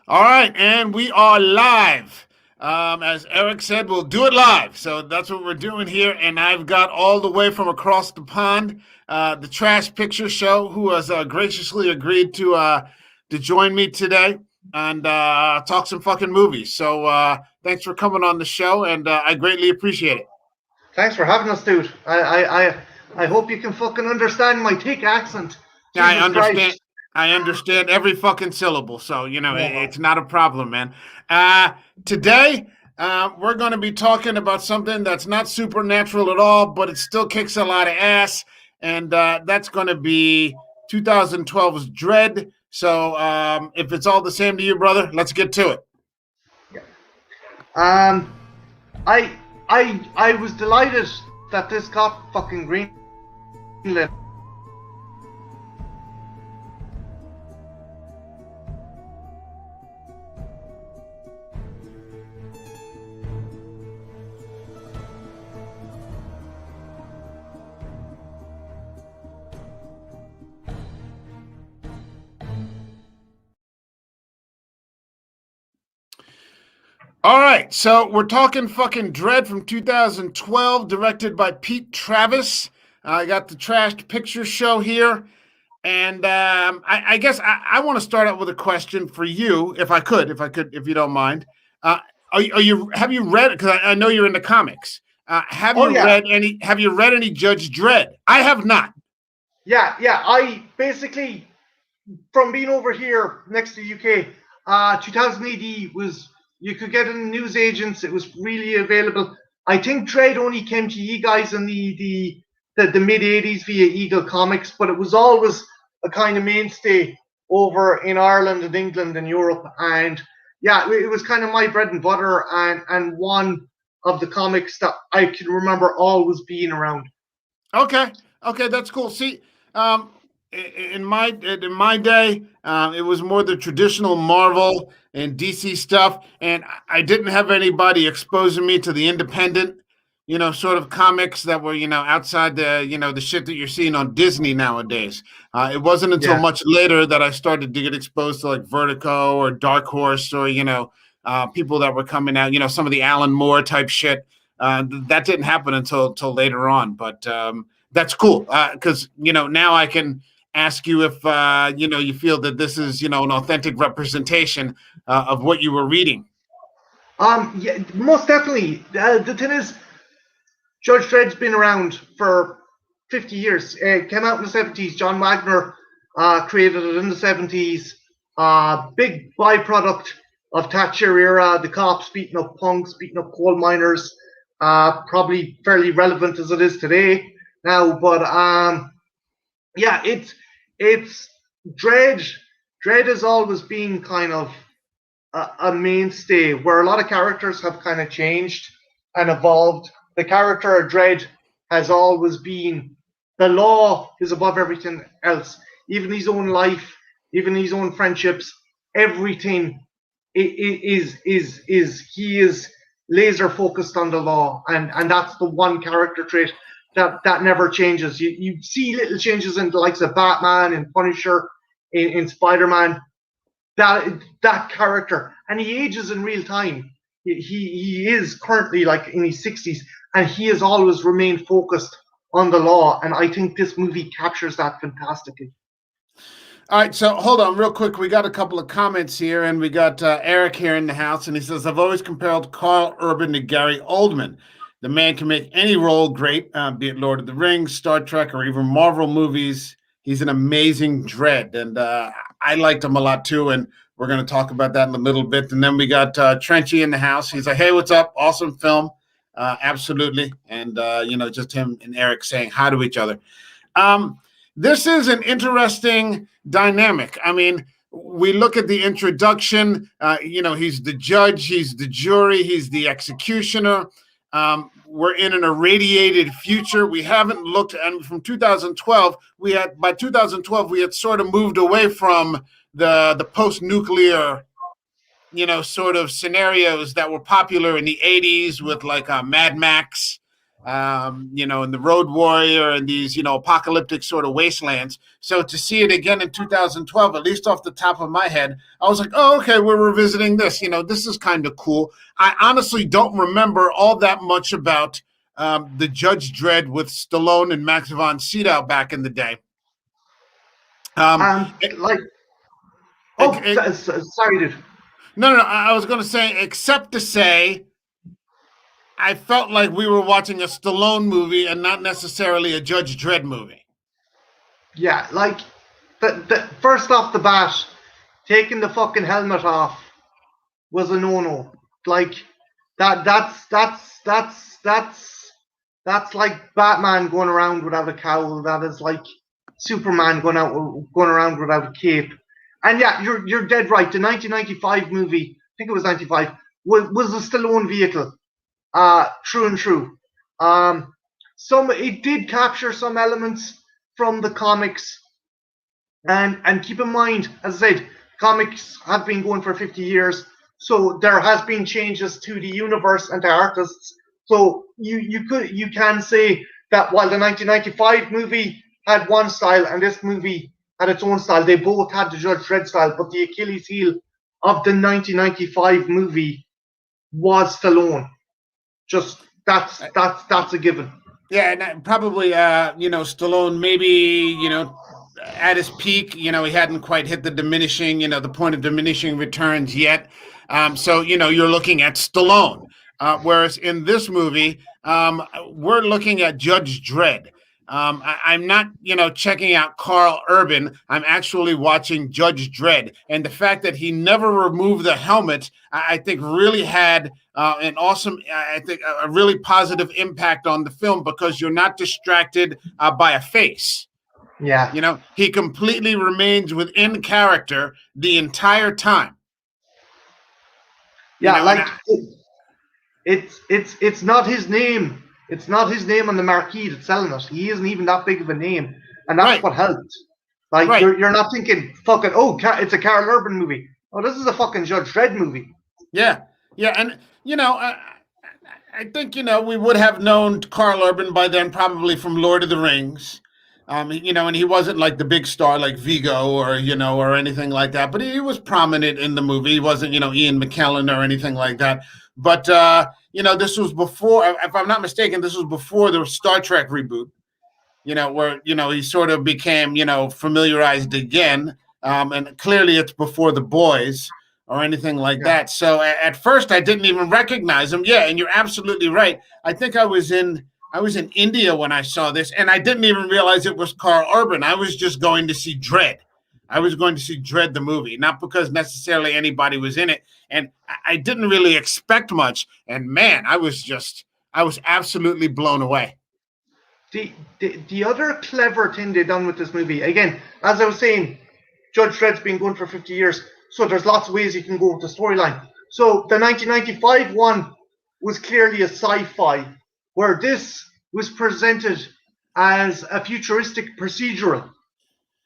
All right, and we are live. As Eric said, we'll do it live. So that's what we're doing here. And I've got all the way from across the pond, the Trash Picture Show, who has graciously agreed to join me today and talk some fucking movies. So thanks for coming on the show, and I greatly appreciate it. Thanks for having us, dude. I hope you can fucking understand my thick accent. I Jesus understand. Christ. I understand every fucking syllable, so Yeah. it's not a problem, man. Uh, Today we're going to be talking about something that's not supernatural at all, but it still kicks a lot of ass, and that's going to be 2012's Dread. So if it's all the same to you, brother, let's get to it. Um, I was delighted that this got fucking greenlit. All right, so we're talking fucking Dread from 2012, directed by Pete Travis. I got the Trashed Picture Show here. And I guess I want to start out with a question for you, if I could, if you don't mind. Are you have you read? Because I know you're into comics. Have Oh you yeah, read any? Have you read any Judge Dredd? I have not. yeah. I basically, from being over here next to UK, 2000 AD was, you could get it in newsagents. It was really available. I think Trade only came to you guys in the mid 80s via Eagle Comics, but it was always a kind of mainstay over in Ireland and England and Europe. And yeah, it was kind of my bread and butter, and one of the comics that I can remember always being around. Okay, okay, that's cool. See, um, in my day, it was more the traditional Marvel and DC stuff, and I didn't have anybody exposing me to the independent, sort of comics that were, outside the shit that you're seeing on Disney nowadays. It wasn't until Yeah. much later that I started to get exposed to like Vertigo or Dark Horse or people that were coming out, some of the Alan Moore type shit. That didn't happen until later on, but that's cool because now I can ask you if you feel that this is an authentic representation of what you were reading. Yeah, most definitely. The thing is, Judge Dredd's been around for 50 years. It came out in the 70s. John Wagner created it in the 70s. Big byproduct of Thatcher era, the cops beating up punks, beating up coal miners. Probably fairly relevant as it is today now. But yeah, it's Dredd. Dredd has always been kind of a mainstay where a lot of characters have kind of changed and evolved. The character of Dredd has always been, the law is above everything else, even his own life, even his own friendships, everything is he is laser focused on the law, and that's the one character trait that never changes. You see little changes in the likes of Batman and Punisher, in Spider-Man, that character, and he ages in real time. He is currently like in his 60s, and he has always remained focused on the law, and I think this movie captures that fantastically. All right, so hold on real quick. We got a couple of comments here, and we got Eric here in the house, and he says, I've always compared Carl Urban to Gary Oldman. The man can make any role great, be it Lord of the Rings, Star Trek, or even Marvel movies. He's an amazing Dread, and I liked him a lot too, and we're going to talk about that in a little bit. And then we got Trenchy in the house. He's like, hey, what's up? Awesome film. Absolutely. And, just him and Eric saying hi to each other. This is an interesting dynamic. I mean, we look at the introduction. He's the judge, he's the jury, he's the executioner. We're in an irradiated future. We haven't looked, and from 2012, by 2012 we had sort of moved away from the post-nuclear, sort of scenarios that were popular in the 80s with like Mad Max in the Road Warrior and these, apocalyptic sort of wastelands. So to see it again in 2012, at least off the top of my head, I was like, oh, okay, we're revisiting this. This is kind of cool. I honestly don't remember all that much about the Judge Dredd with Stallone and Max von Sydow back in the day. Sorry, dude. No, I was going to say, except to say, I felt like we were watching a Stallone movie and not necessarily a Judge Dredd movie. Yeah, like the first off the bat, taking the fucking helmet off was a no-no. Like that's like Batman going around without a cowl. That is like Superman going around without a cape. And yeah, you're dead right. The 1995 movie, I think it was 95, was a Stallone vehicle. True and true. It did capture some elements from the comics, and keep in mind, as I said, comics have been going for 50 years, so there has been changes to the universe and the artists. So you can say that while the 1995 movie had one style and this movie had its own style, they both had the Judge Dredd style, but the Achilles heel of the 1995 movie was Stallone. Just that's a given. Yeah, and probably Stallone maybe at his peak, he hadn't quite hit the diminishing, the point of diminishing returns yet. So you're looking at Stallone, whereas in this movie, we're looking at Judge Dredd. I'm not, checking out Karl Urban. I'm actually watching Judge Dredd. And the fact that he never removed the helmet, I think really had a really positive impact on the film, because you're not distracted by a face. Yeah. He completely remains within character the entire time. Yeah, it's not his name. It's not his name on the marquee that's selling it. He isn't even that big of a name, and that's what helped. Like you're not thinking fucking it's a Karl Urban movie. Oh, this is a fucking Judge Dredd movie. Yeah, and I think we would have known Karl Urban by then, probably from Lord of the Rings. And he wasn't like the big star like Vigo or or anything like that, but he was prominent in the movie. He wasn't Ian McKellen or anything like that. But this was before, if I'm not mistaken, this was before the Star Trek reboot. Where he sort of became familiarized again, and clearly it's before The Boys or anything like that. So at first I didn't even recognize him. Yeah, and you're absolutely right. I think I was in India when I saw this, and I didn't even realize it was Karl Urban. I was just going to see Dredd. I was going to see Dredd the movie, not because necessarily anybody was in it. And I didn't really expect much. And man, I was absolutely blown away. The other clever thing they've done with this movie, again, as I was saying, Judge Dredd's been going for 50 years, so there's lots of ways you can go with the storyline. So the 1995 one was clearly a sci-fi, where this was presented as a futuristic procedural.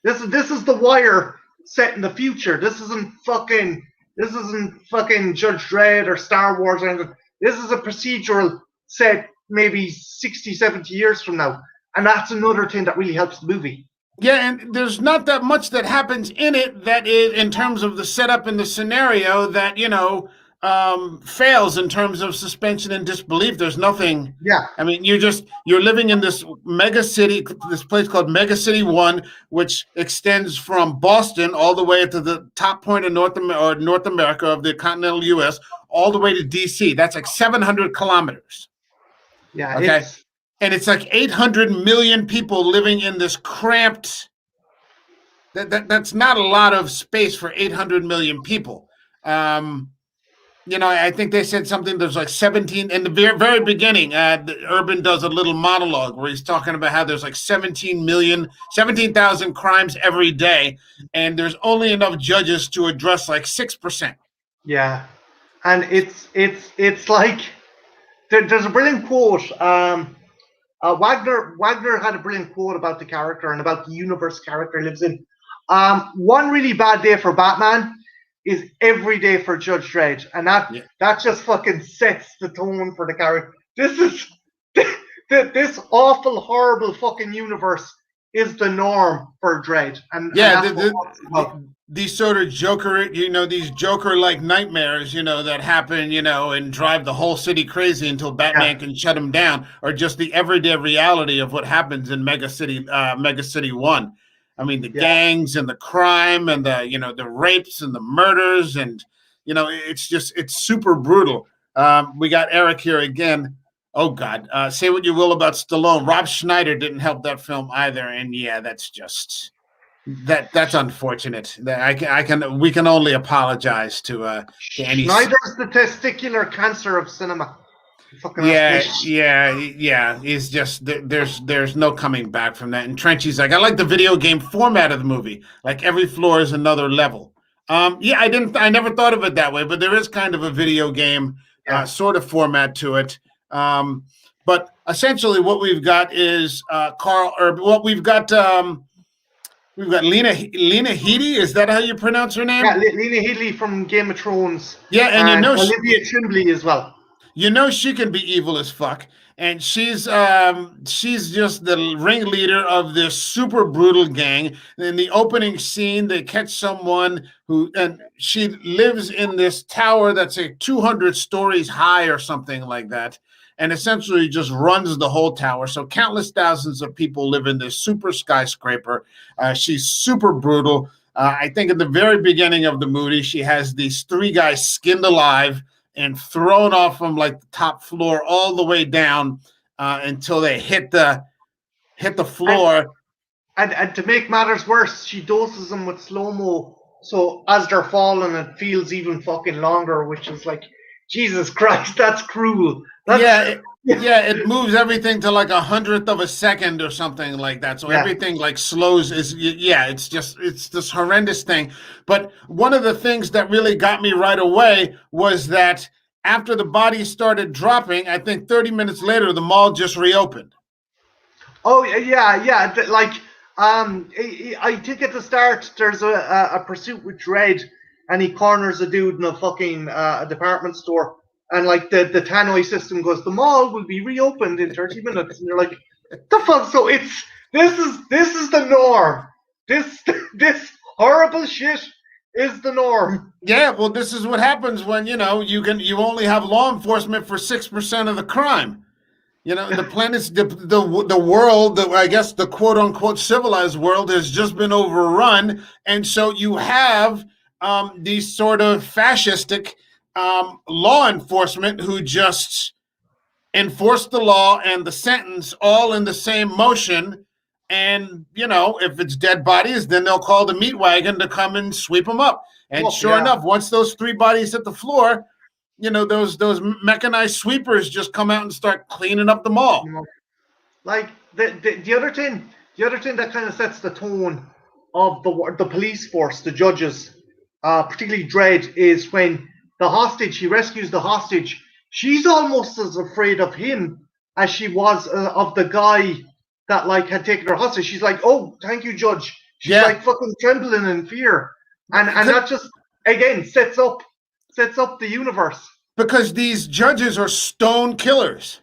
This is The Wire set in the future. This isn't fucking Judge Dredd or Star Wars or anything. This is a procedural set maybe 60, 70 years from now. And that's another thing that really helps the movie. Yeah, and there's not that much that happens in it that is, in terms of the setup and the scenario, that, fails in terms of suspension and disbelief. There's nothing. Yeah. I mean, you're living in this mega city, this place called Mega City 1, which extends from Boston all the way to the top point of North America of the continental U.S., all the way to D.C. That's like 700 kilometers. Yeah. Okay. And it's like 800 million people living in this cramped. That's not a lot of space for 800 million people. I think they said something. There's like 17 in the very beginning. Urban does a little monologue where he's talking about how there's like 17,000 crimes every day, and there's only enough judges to address like 6%. Yeah, and it's like there's a brilliant quote. Wagner had a brilliant quote about the character and about the universe character lives in. One really bad day for Batman is every day for Judge Dredd, and that just fucking sets the tone for the character. this awful, horrible fucking universe is the norm for Dredd, and Yeah, that's what it's about. these sort of Joker, these Joker-like nightmares, that happen, and drive the whole city crazy until Batman can shut them down, are just the everyday reality of what happens in Mega City 1. I mean, the gangs and the crime and the rapes and the murders, and it's super brutal. We got Eric here again. Oh God, say what you will about Stallone. Rob Schneider didn't help that film either, and yeah, that's just that's unfortunate. We can only apologize to any. Schneider's the testicular cancer of cinema. Yeah. He's just there's no coming back from that. And Trenchy's like, I like the video game format of the movie. Like every floor is another level. I never thought of it that way, but there is kind of a video game sort of format to it. But essentially, what we've got is Carl Urban. Well, we've got Lena Headey. Is that how you pronounce her name? Yeah, Lena Headey from Game of Thrones. Yeah, and Olivia Trimbley as well. She can be evil as fuck, and she's just the ringleader of this super brutal gang. In the opening scene, they catch someone and she lives in this tower that's 200 stories high or something like that, and essentially just runs the whole tower. So countless thousands of people live in this super skyscraper. She's super brutal. I think at the very beginning of the movie, she has these 3 guys skinned alive and thrown off from like the top floor all the way down until they hit the floor. And to make matters worse, she doses them with slow-mo. So as they're falling, it feels even fucking longer, which is like, Jesus Christ, that's cruel. It moves everything to like 100th of a second or something like that. So everything like slows. It's this horrendous thing. But one of the things that really got me right away was that after the bodies started dropping, I think 30 minutes later, the mall just reopened. Oh yeah. Like I think at the start there's a pursuit with Dredd, and he corners a dude in a fucking department store. And like the tannoy system goes, the mall will be reopened in 30 minutes, and you're like, the fuck? So this is the norm. This horrible shit is the norm. Yeah, well, this is what happens when you only have law enforcement for 6% of the crime. The planet's the world, I guess the quote unquote civilized world has just been overrun, and so you have these sort of fascistic law enforcement who just enforce the law and the sentence all in the same motion. And, if it's dead bodies, then they'll call the meat wagon to come and sweep them up. And enough, once those 3 bodies hit the floor, those mechanized sweepers just come out and start cleaning up the mall. Like the other thing that kind of sets the tone of the police force, the judges, particularly Dredd, is when he rescues the hostage. She's almost as afraid of him as she was of the guy that like had taken her hostage. She's like, "Oh, thank you, Judge." She's like fucking trembling in fear, and that just again sets up the universe. Because these judges are stone killers.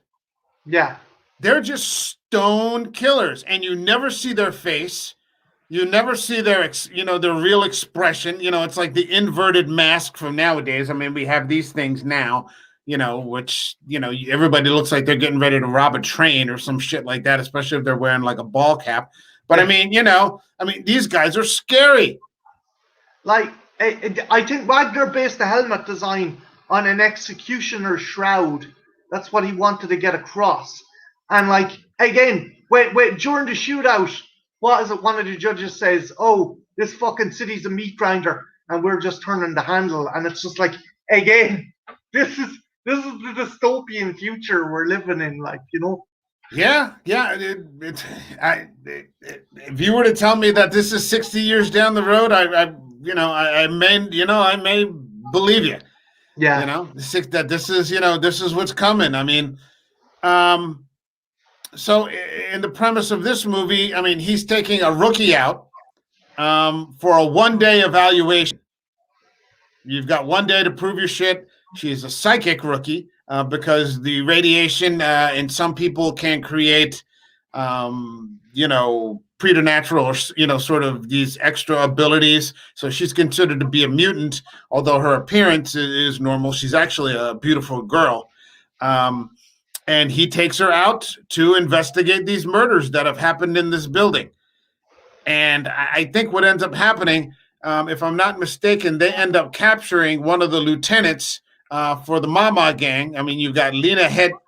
Yeah, they're just stone killers, and you never see their face. You never see their real expression. It's like the inverted mask from nowadays. I mean, we have these things now, which, everybody looks like they're getting ready to rob a train or some shit like that, especially if they're wearing like a ball cap. But I mean, these guys are scary. Like, I think Wagner based the helmet design on an executioner's shroud. That's what he wanted to get across. And like, again, when during the shootout, what is it? One of the judges says, "Oh, this fucking city's a meat grinder, and we're just turning the handle." And it's just like, again, this is the dystopian future we're living in, like, Yeah. If you were to tell me that this is 60 years down the road, I may believe you. Yeah. That this is what's coming. I mean, so in the premise of this movie, I mean, he's taking a rookie out for a 1-day evaluation. You've got 1 day to prove your shit. She's a psychic rookie. because the radiation in some people can create, preternatural or sort of these extra abilities. So she's considered to be a mutant, although her appearance is normal. She's actually a beautiful girl. And he takes her out to investigate these murders that have happened in this building. And I think what ends up happening, if I'm not mistaken, they end up capturing one of the lieutenants for the Mama gang. I mean, you've got Lena Headley,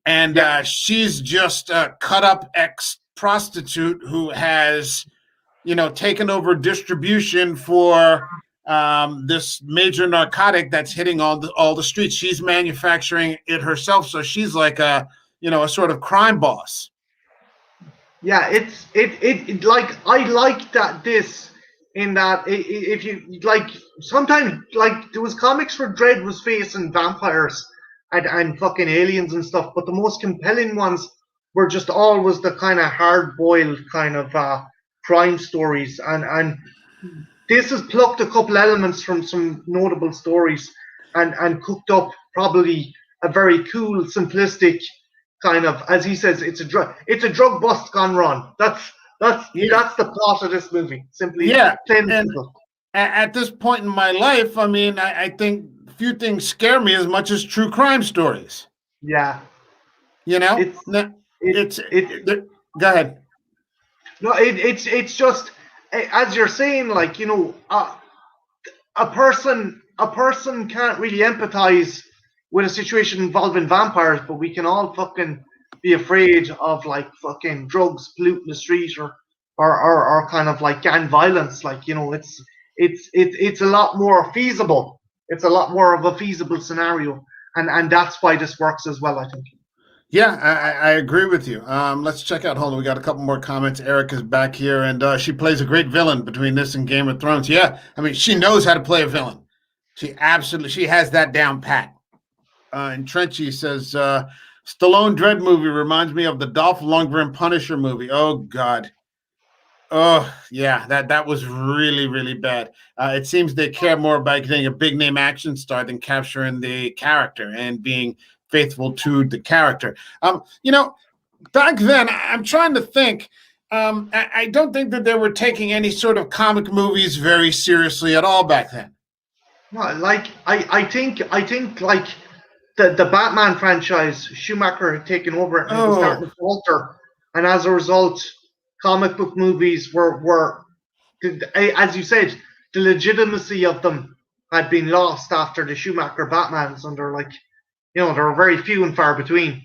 and she's just a cut-up ex-prostitute who has, taken over distribution for this major narcotic that's hitting all the streets. She's manufacturing it herself, so she's like a sort of crime boss. Yeah, it like I like that this in that if you like sometimes like there was comics where Dredd was facing vampires and fucking aliens and stuff, but the most compelling ones were just always the kind of hard boiled kind of crime stories, and this has plucked a couple elements from some notable stories and cooked up probably a very cool, simplistic kind of, as he says, it's a drug bust gone wrong. That's the plot of this movie. Simply, plain and simple. At this point in my life, I mean, I think few things scare me as much as true crime stories. Yeah, go ahead. No, it's just as you're saying, like a person can't really empathize with a situation involving vampires, but we can all fucking be afraid of like fucking drugs polluting the street or kind of like gang violence. Like it's a lot more feasible. It's a lot more of a feasible scenario, and that's why this works as well, I think. Yeah, I agree with you. Let's check out. Hold on, we got a couple more comments. Erica's back here, and she plays a great villain between this and Game of Thrones. Yeah, I mean, she knows how to play a villain. She has that down pat. And Trenchy says, Stallone Dredd movie reminds me of the Dolph Lundgren Punisher movie. Oh, God. Oh, yeah, that was really, really bad. It seems they care more about getting a big-name action star than capturing the character and being faithful to the character. Back then, I'm trying to think. I don't think that they were taking any sort of comic movies very seriously at all back then. No, like I think like the Batman franchise, Schumacher had taken over it and it was starting to falter, and as a result, comic book movies were, as you said, the legitimacy of them had been lost after the Schumacher Batmans, and they're like, there were very few and far between.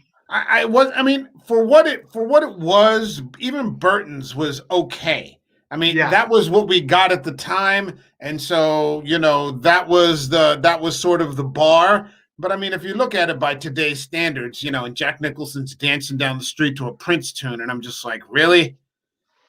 For what it was, even Burton's was okay. I mean, that was what we got at the time, and so that was sort of the bar. But I mean, if you look at it by today's standards, and Jack Nicholson's dancing down the street to a Prince tune, and I'm just like, really?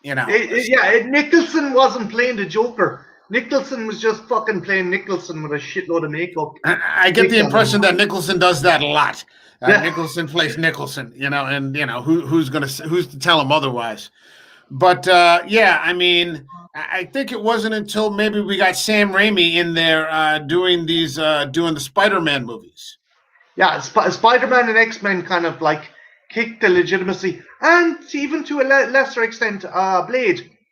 Nicholson wasn't playing the Joker. Nicholson was just fucking playing Nicholson with a shitload of makeup. I get the impression that Nicholson does that a lot. Nicholson plays Nicholson, and who's to tell him otherwise? But I mean, I think it wasn't until maybe we got Sam Raimi in there doing the Spider-Man movies. Yeah, Spider-Man and X-Men kind of like kicked the legitimacy, and even to a lesser extent,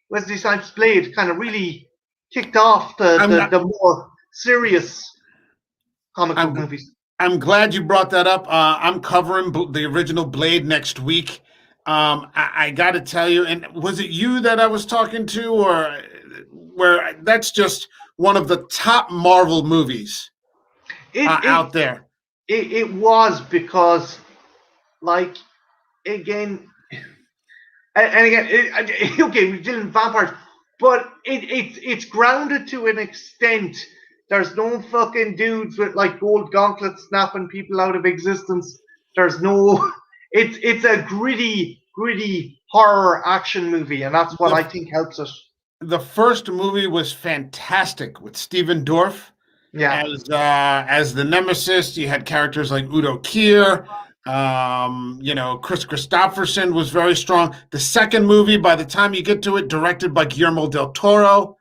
Wesley Snipes' Blade kind of really kicked off the more serious comic book movies. I'm glad you brought that up. I'm covering the original Blade next week. I got to tell you, and was it you that I was talking to, or where that's just one of the top Marvel movies out there? It was because, like, again, okay, we're dealing with vampires, but it's grounded to an extent. There's no fucking dudes with like gold gauntlets snapping people out of existence. There's no. It's a gritty horror action movie, and that's what I think helps it. The first movie was fantastic with Stephen Dorff as the nemesis. You had characters like Udo Kier. Chris Christopherson was very strong. The second movie, by the time you get to it, directed by Guillermo del Toro.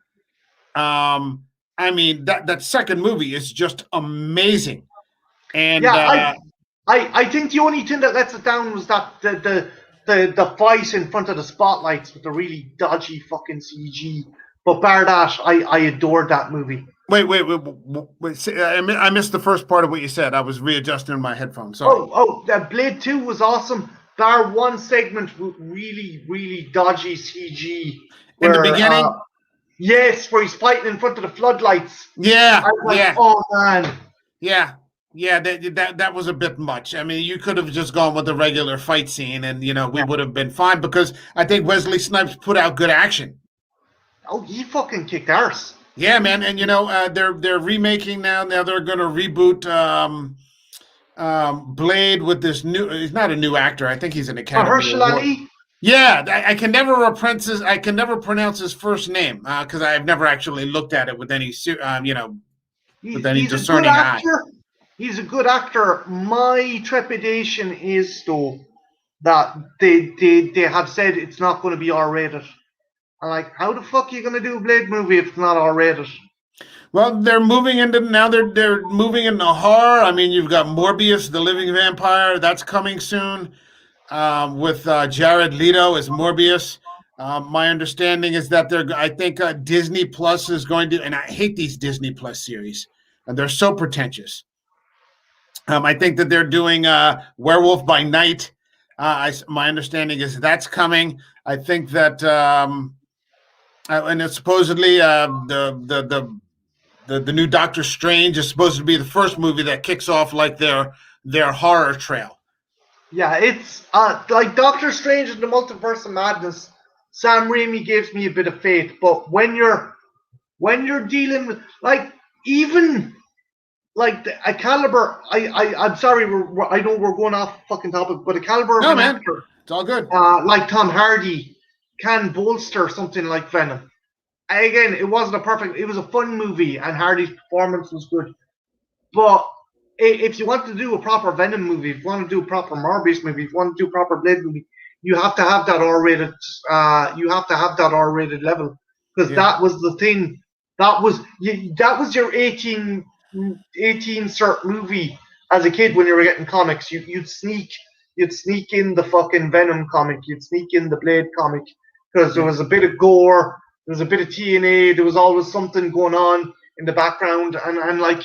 I mean, that second movie is just amazing. And Yeah, I think the only thing that lets it down was that the fight in front of the spotlights with the really dodgy fucking CG. But bar that, I adored that movie. wait, I missed the first part of what you said. I was readjusting my headphones. Sorry. Blade 2 was awesome. Bar one segment with really, really dodgy CG. In the beginning? Yes, where he's fighting in front of the floodlights. Yeah, I was like, yeah. oh man. Yeah, that was a bit much. I mean, you could have just gone with the regular fight scene, and we would have been fine because I think Wesley Snipes put out good action. Oh, he fucking kicked arse. Yeah, man, and they're remaking now. Now they're going to reboot Blade with this new. He's not a new actor. I think he's an Academy Mahershala Award. Ali. Yeah, I can never pronounce his first name because I've never actually looked at it with any with any discerning eye. He's a good actor. My trepidation is though that they have said it's not going to be R-rated. I'm like, how the fuck are you going to do a Blade movie if it's not R-rated? Well, they're moving into they're moving into horror. I mean, you've got Morbius, the Living Vampire, that's coming soon. With Jared Leto as Morbius. My understanding is that I think Disney Plus is going to, and I hate these Disney Plus series, and they're so pretentious. I think that they're doing Werewolf by Night. My understanding is that's coming. I think that, and it's supposedly the new Doctor Strange is supposed to be the first movie that kicks off like their horror trail. Yeah, it's like Doctor Strange and the Multiverse of Madness. Sam Raimi gives me a bit of faith, but when you're dealing with even a caliber, I'm sorry, I know we're going off fucking topic, but a caliber of an actor, it's all good. Like Tom Hardy can bolster something like Venom. Again, it wasn't it was a fun movie, and Hardy's performance was good, but if you want to do a proper Venom movie, if you want to do a proper Morbius movie, if you want to do a proper Blade movie, you have to have that R-rated. You have to have that R-rated level because that was the thing. That was your 18 cert movie as a kid when you were getting comics. You'd sneak in the fucking Venom comic. You'd sneak in the Blade comic because there was a bit of gore, there was a bit of TNA, there was always something going on in the background, and like.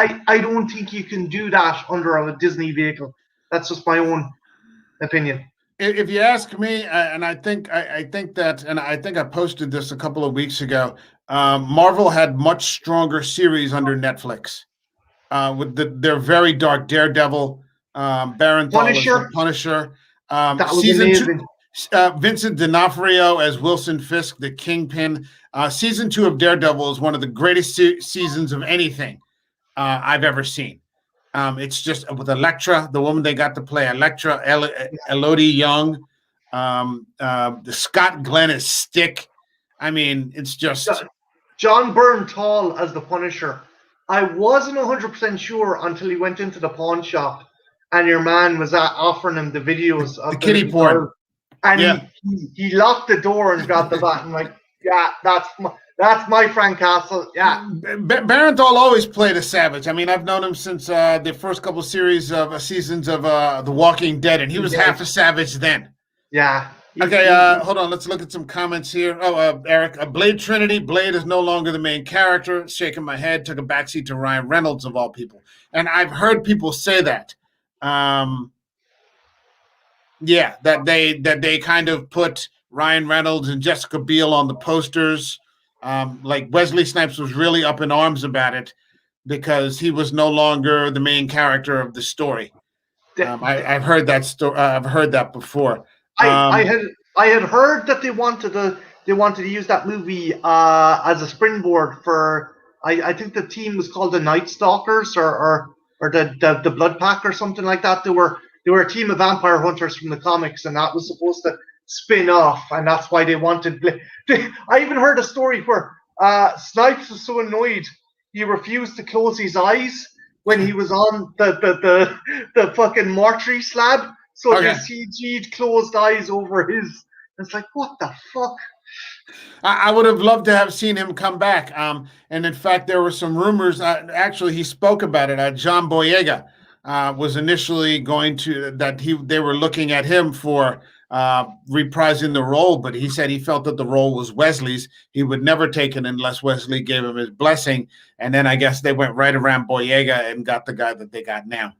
I don't think you can do that under a Disney vehicle. That's just my own opinion. If you ask me, and I think that, and I think I posted this a couple of weeks ago, Marvel had much stronger series under Netflix. With their very dark Daredevil, Baron Punisher. That was amazing. 2, Vincent D'Onofrio as Wilson Fisk, the Kingpin. Season 2 of Daredevil is one of the greatest seasons of anything I've ever seen. It's just with Elektra, the woman they got to play Elektra, Elodie Young, the Scott Glenn as Stick. I mean, it's just John Bernthal as the Punisher. I wasn't 100% sure until he went into the pawn shop and your man was offering him the videos of the kiddie porn. And he locked the door and grabbed the bat and like, yeah, that's my Frank Castle. Yeah. Barenthal always played a savage. I mean, I've known him since the first couple seasons of The Walking Dead, and he was half a savage then. Yeah. Okay, hold on. Let's look at some comments here. Oh, Eric, Blade Trinity. Blade is no longer the main character. Shaking my head, took a backseat to Ryan Reynolds of all people. And I've heard people say that. That they kind of put Ryan Reynolds and Jessica Biel on the posters. Like Wesley Snipes was really up in arms about it because he was no longer the main character of the story. I've heard that story. I've heard that before. I had heard that they wanted to use that movie as a springboard for. I think the team was called the Night Stalkers or the Blood Pack or something like that. They were a team of vampire hunters from the comics, and that was supposed to spin off, and that's why they wanted. I even heard a story where Snipes was so annoyed he refused to close his eyes when he was on the fucking mortuary slab. So they CG'd closed eyes over his. It's like, what the fuck? I would have loved to have seen him come back. And in fact, there were some rumors. Actually, he spoke about it. John Boyega was initially going to they were looking at him for reprising the role, but he said he felt that the role was Wesley's. He would never take it unless Wesley gave him his blessing. And then I guess they went right around Boyega and got the guy that they got now.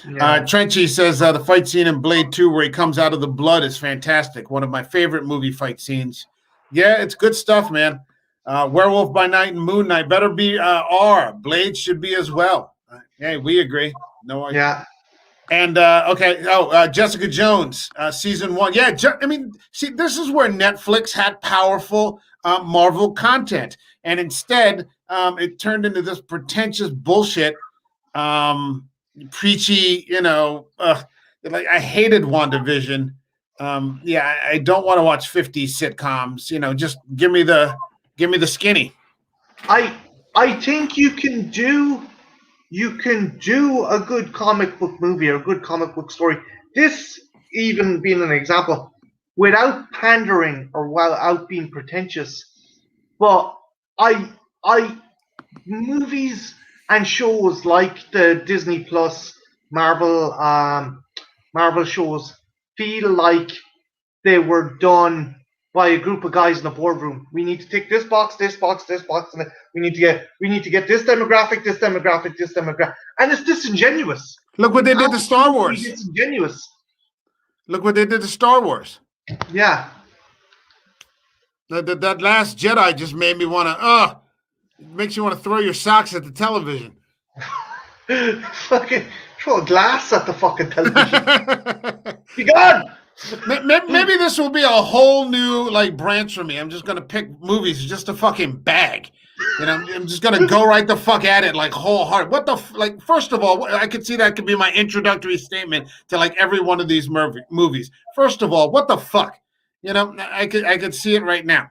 Yeah. Trenchy says the fight scene in Blade 2 where he comes out of the blood is fantastic. One of my favorite movie fight scenes. Yeah, it's good stuff, man. Werewolf by Night and Moon Knight better be R. Blade should be as well. Hey, we agree. No idea. Yeah. And okay. Jessica Jones, season 1. Yeah, I mean, see, this is where Netflix had powerful Marvel content, and instead, it turned into this pretentious bullshit, preachy. Like I hated WandaVision. I don't want to watch 50 sitcoms. Just give me the skinny. I think you can do a good comic book movie or a good comic book story. This even being an example, without pandering or without being pretentious. But movies and shows like the Disney Plus Marvel shows feel like they were done by a group of guys in a boardroom. We need to tick this box, this box, this box, and we need to get this demographic, this demographic, this demographic, and it's disingenuous. Look what they did to Star Wars. Disingenuous. Look what they did to Star Wars. Yeah. That Last Jedi just made me want to. It makes you want to throw your socks at the television. Fucking throw a glass at the fucking television. Be gone. Maybe this will be a whole new branch for me. I'm just gonna pick movies just a fucking bag. I'm just gonna go right the fuck at it wholehearted. What the first of all, I could see that could be my introductory statement to every one of these movies. First of all, what the fuck? I could see it right now.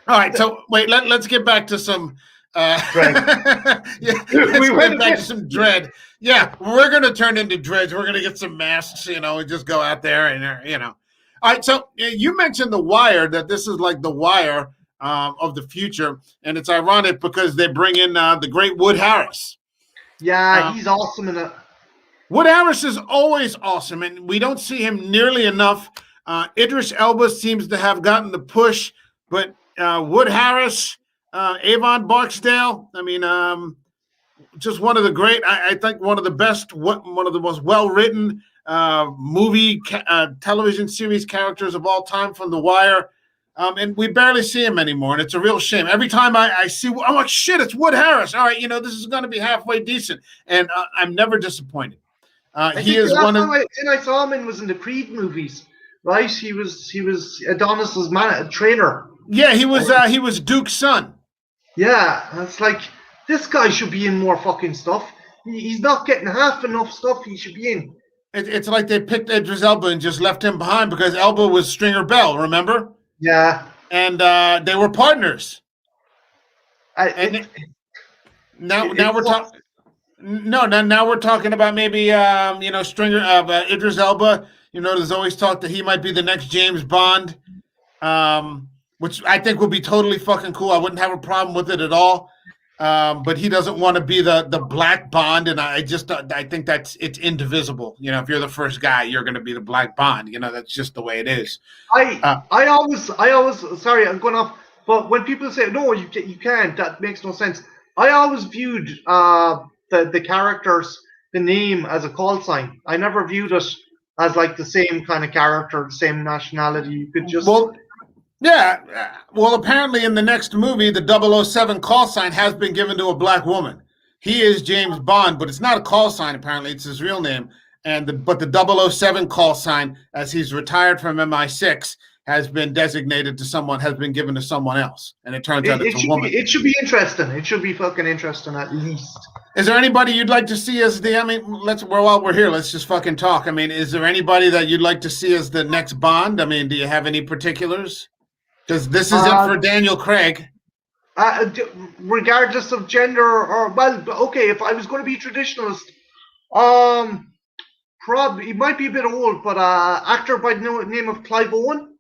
All right, so wait, let's get back to some. Let's get back to some Dread. Yeah, we're gonna turn into Dreads. We're gonna get some masks, and just go out there and All right, so you mentioned The Wire, that this is like The Wire of the future, and it's ironic because they bring in the great Wood Harris. Yeah, he's awesome in it. Wood Harris is always awesome, and we don't see him nearly enough. Idris Elba seems to have gotten the push, but Wood Harris, Avon Barksdale, I mean, just one of the great, I think one of the best, one of the most well-written movie television series characters of all time from The Wire. And we barely see him anymore, and it's a real shame. Every time I see, I'm like, shit, it's Wood Harris. All right, this is going to be halfway decent. And I'm never disappointed. He is one of... I saw him was in the Creed movies, right? He was Adonis's trainer. Yeah, he was Duke's son. Yeah, it's like, this guy should be in more fucking stuff. He's not getting half enough stuff he should be in. It's like they picked Idris Elba and just left him behind because Elba was Stringer Bell, remember? Yeah. And they were partners. Now we're talking. No, now we're talking about maybe Stringer Idris Elba. There's always talk that he might be the next James Bond, which I think would be totally fucking cool. I wouldn't have a problem with it at all. But he doesn't want to be the Black Bond, and I think it's indivisible. If you're the first guy, you're going to be the Black Bond. That's just the way it is. I always sorry, I'm going off. But when people say no, you can't, that makes no sense. I always viewed the characters, the name as a call sign. I never viewed it as like the same kind of character, the same nationality. You could just. Yeah, well, apparently in the next movie, the 007 call sign has been given to a black woman. He is James Bond, but it's not a call sign, apparently. It's his real name. But the 007 call sign, as he's retired from MI6, has been designated to someone, has been given to someone else. And it turns out it's a woman. It should be interesting. It should be fucking interesting at least. Is there anybody you'd like to see as while we're here, let's just fucking talk. I mean, is there anybody that you'd like to see as the next Bond? I mean, do you have any particulars? Because this is it for Daniel Craig. Regardless of gender, if I was going to be traditionalist, probably, he might be a bit old, but actor by the name of Clive Owen.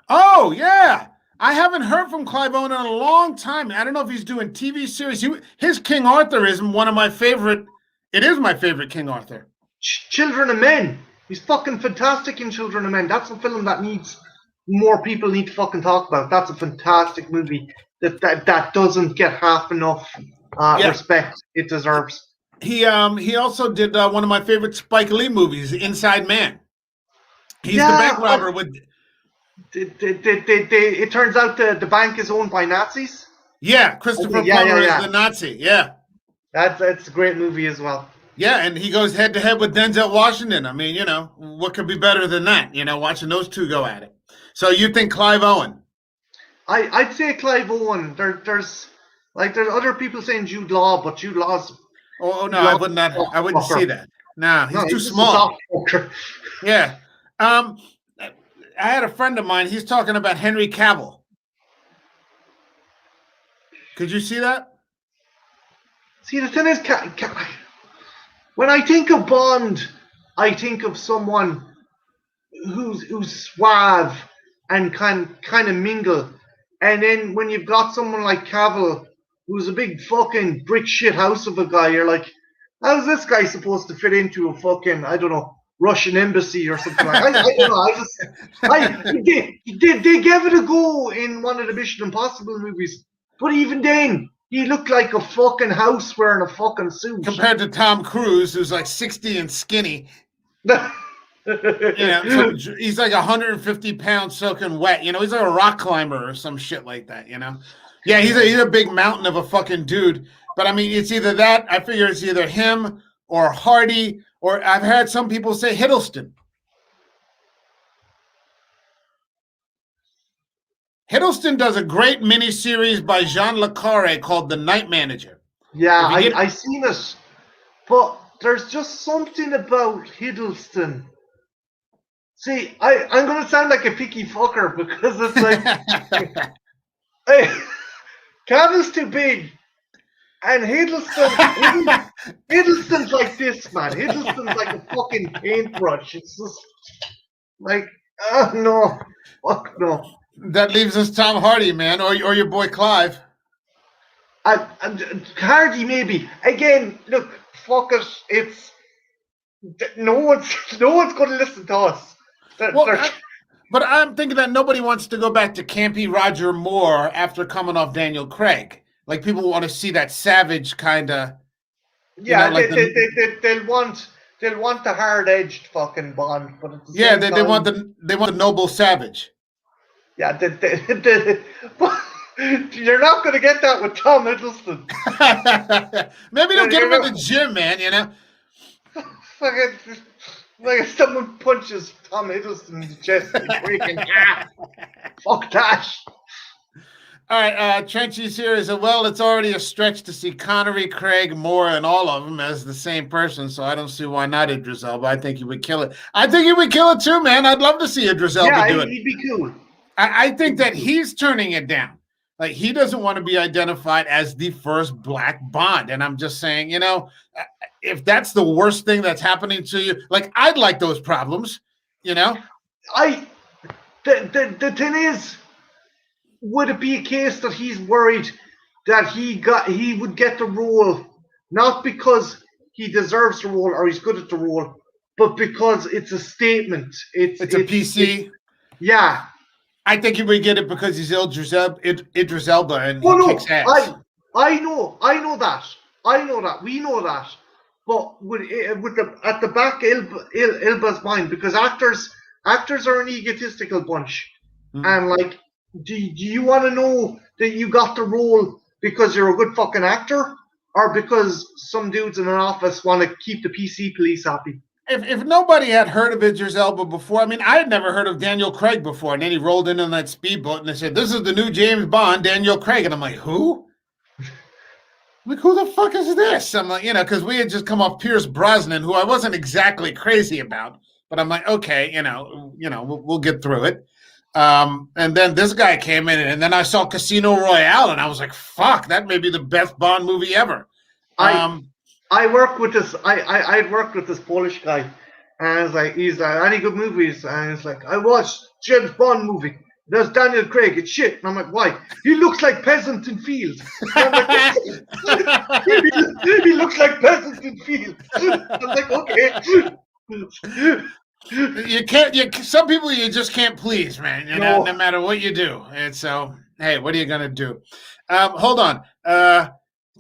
Oh yeah, I haven't heard from Clive Owen in a long time. I don't know if he's doing TV series. His King Arthur is one of my favorite. It is my favorite King Arthur. Children of Men. He's fucking fantastic in Children of Men. That's a film that needs more people need to fucking talk about. That's a fantastic movie that doesn't get half enough respect it deserves. He also did one of my favorite Spike Lee movies, Inside Man. He's the bank robber with. It turns out the bank is owned by Nazis. Yeah, Christopher Plummer is the Nazi. Yeah, that's a great movie as well. Yeah, and he goes head to head with Denzel Washington. I mean, what could be better than that? Watching those two go at it. So you think Clive Owen? I'd say Clive Owen. There's other people saying Jude Law, but Jude Law's. Oh no, I wouldn't see that. Nah, he's too small. Yeah. I had a friend of mine. He's talking about Henry Cavill. Could you see that? See, the thing is, when I think of Bond, I think of someone who's suave and kind of mingle. And then when you've got someone like Cavill, who's a big fucking brick shit house of a guy, you're like, how's this guy supposed to fit into a fucking, I don't know, Russian embassy or something like that? I don't know. They gave it a go in one of the Mission Impossible movies, but even then, he looked like a fucking house wearing a fucking suit. Compared to Tom Cruise, who's like 60 and skinny. He's like 150 pounds soaking wet. He's like a rock climber or some shit like that. Yeah, he's a big mountain of a fucking dude. But I mean, it's either that. I figure it's either him or Hardy, or I've heard some people say Hiddleston. Hiddleston does a great miniseries by Jean Le Carre called The Night Manager. Yeah, I seen it, but there's just something about Hiddleston. See, I'm going to sound like a picky fucker because it's like, hey, Cavill's too big, and Hiddleston's like this, man. Hiddleston's like a fucking paintbrush. It's just like, oh no, fuck no. That leaves us Tom Hardy, man, or your boy Clive. Hardy, maybe. Again, look, fuck it. It's no one's going to listen to us. But I'm thinking that nobody wants to go back to campy Roger Moore after coming off Daniel Craig. Like people want to see that savage kind of. Yeah, they'll want the hard-edged fucking Bond, but they want the noble savage. Yeah, you're not going to get that with Tom Hiddleston. Maybe they'll get him in the gym, man. Like if someone punches Tom Hiddleston in the chest and freaking fuck that. All right, Trenchy's here is it's already a stretch to see Connery, Craig, Moore, and all of them as the same person, so I don't see why not Idris Elba. I think he would kill it. I think he would kill it too, man. I'd love to see Idris Elba do it. Yeah, he'd be cool. I think that he's turning it down. Like, he doesn't want to be identified as the first Black Bond. And I'm just saying, if that's the worst thing that's happening to you, like, I'd like those problems, The thing is, would it be a case that he's worried that he would get the role, not because he deserves the role or he's good at the role, but because it's a statement. It's a PC. Yeah. I think he would get it because he's Idris Elba and he kicks ass. I know that. We know that. But at the back Elba's mind, because actors are an egotistical bunch, and like, do you want to know that you got the role because you're a good fucking actor, or because some dudes in an office want to keep the PC police happy? If nobody had heard of Idris Elba before, I mean, I had never heard of Daniel Craig before, and then he rolled in on that speedboat and they said, "This is the new James Bond, Daniel Craig," and I'm like, "Who?" Like, who the fuck is this? I'm like, because we had just come off Pierce Brosnan, who I wasn't exactly crazy about, but I'm like, okay, we'll get through it. And then this guy came in, and then I saw Casino Royale, and I was like, fuck, that may be the best Bond movie ever. I work with this. I worked with this Polish guy, and I was like, he's like, any good movies? And he's like, I watched James Bond movie. There's Daniel Craig. It's shit. And I'm like, why? He looks like Peasant in Field. Like, he looks like Peasant in Field. I'm like, okay. You can't. Some people you just can't please, man. You know, no matter what you do. And so, hey, what are you gonna do? Hold on.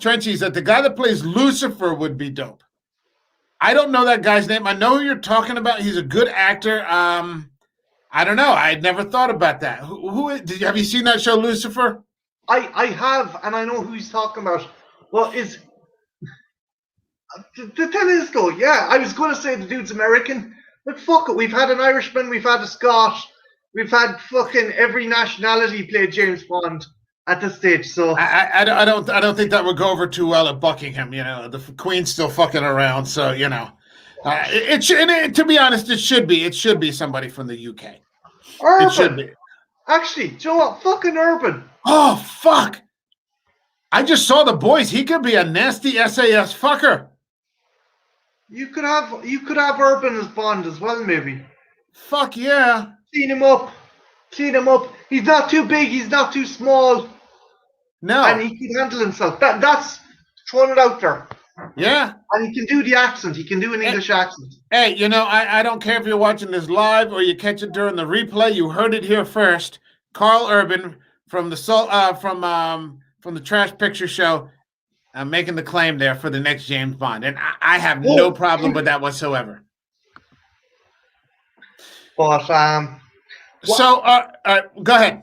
Trenchy said the guy that plays Lucifer would be dope. I don't know that guy's name. I know who you're talking about. He's a good actor. I don't know. I had never thought about that. Have you seen that show, Lucifer? I have, and I know who he's talking about. Well, the thing is, though, yeah, I was going to say the dude's American, but fuck it. We've had an Irishman, we've had a Scot, we've had fucking every nationality play James Bond at this stage. So I don't think that would go over too well at Buckingham. You know, the Queen's still fucking around, so you know, it should. To be honest, it should be. It should be somebody from the UK. Urban. It should be. Actually, do you know what? Fucking Urban. Oh fuck! I just saw The Boys. He could be a nasty SAS fucker. You could have Urban as Bond as well, maybe. Fuck yeah! Clean him up. He's not too big. He's not too small. No, and he can handle himself. That's throwing it out there. Yeah. And he can do the accent. He can do an English accent. Hey, you know, I don't care if you're watching this live or you catch it during the replay. You heard it here first. Carl Urban from the Trash Picture Show, making the claim there for the next James Bond, and I have no problem with that whatsoever. But so go ahead.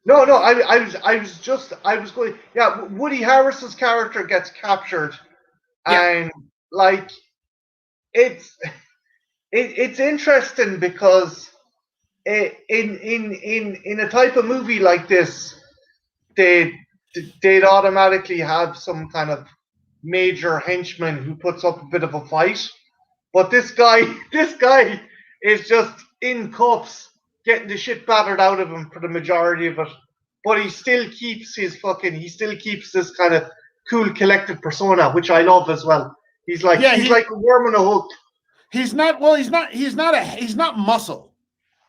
No, I was going. Yeah, Woody Harrelson's character gets captured. And like, it's interesting because in a type of movie like this, they'd automatically have some kind of major henchman who puts up a bit of a fight. But this guy is just in cuffs, getting the shit battered out of him for the majority of it. But he still keeps this kind of cool, collected persona, which I love as well. He's like a worm in a hook. He's not muscle.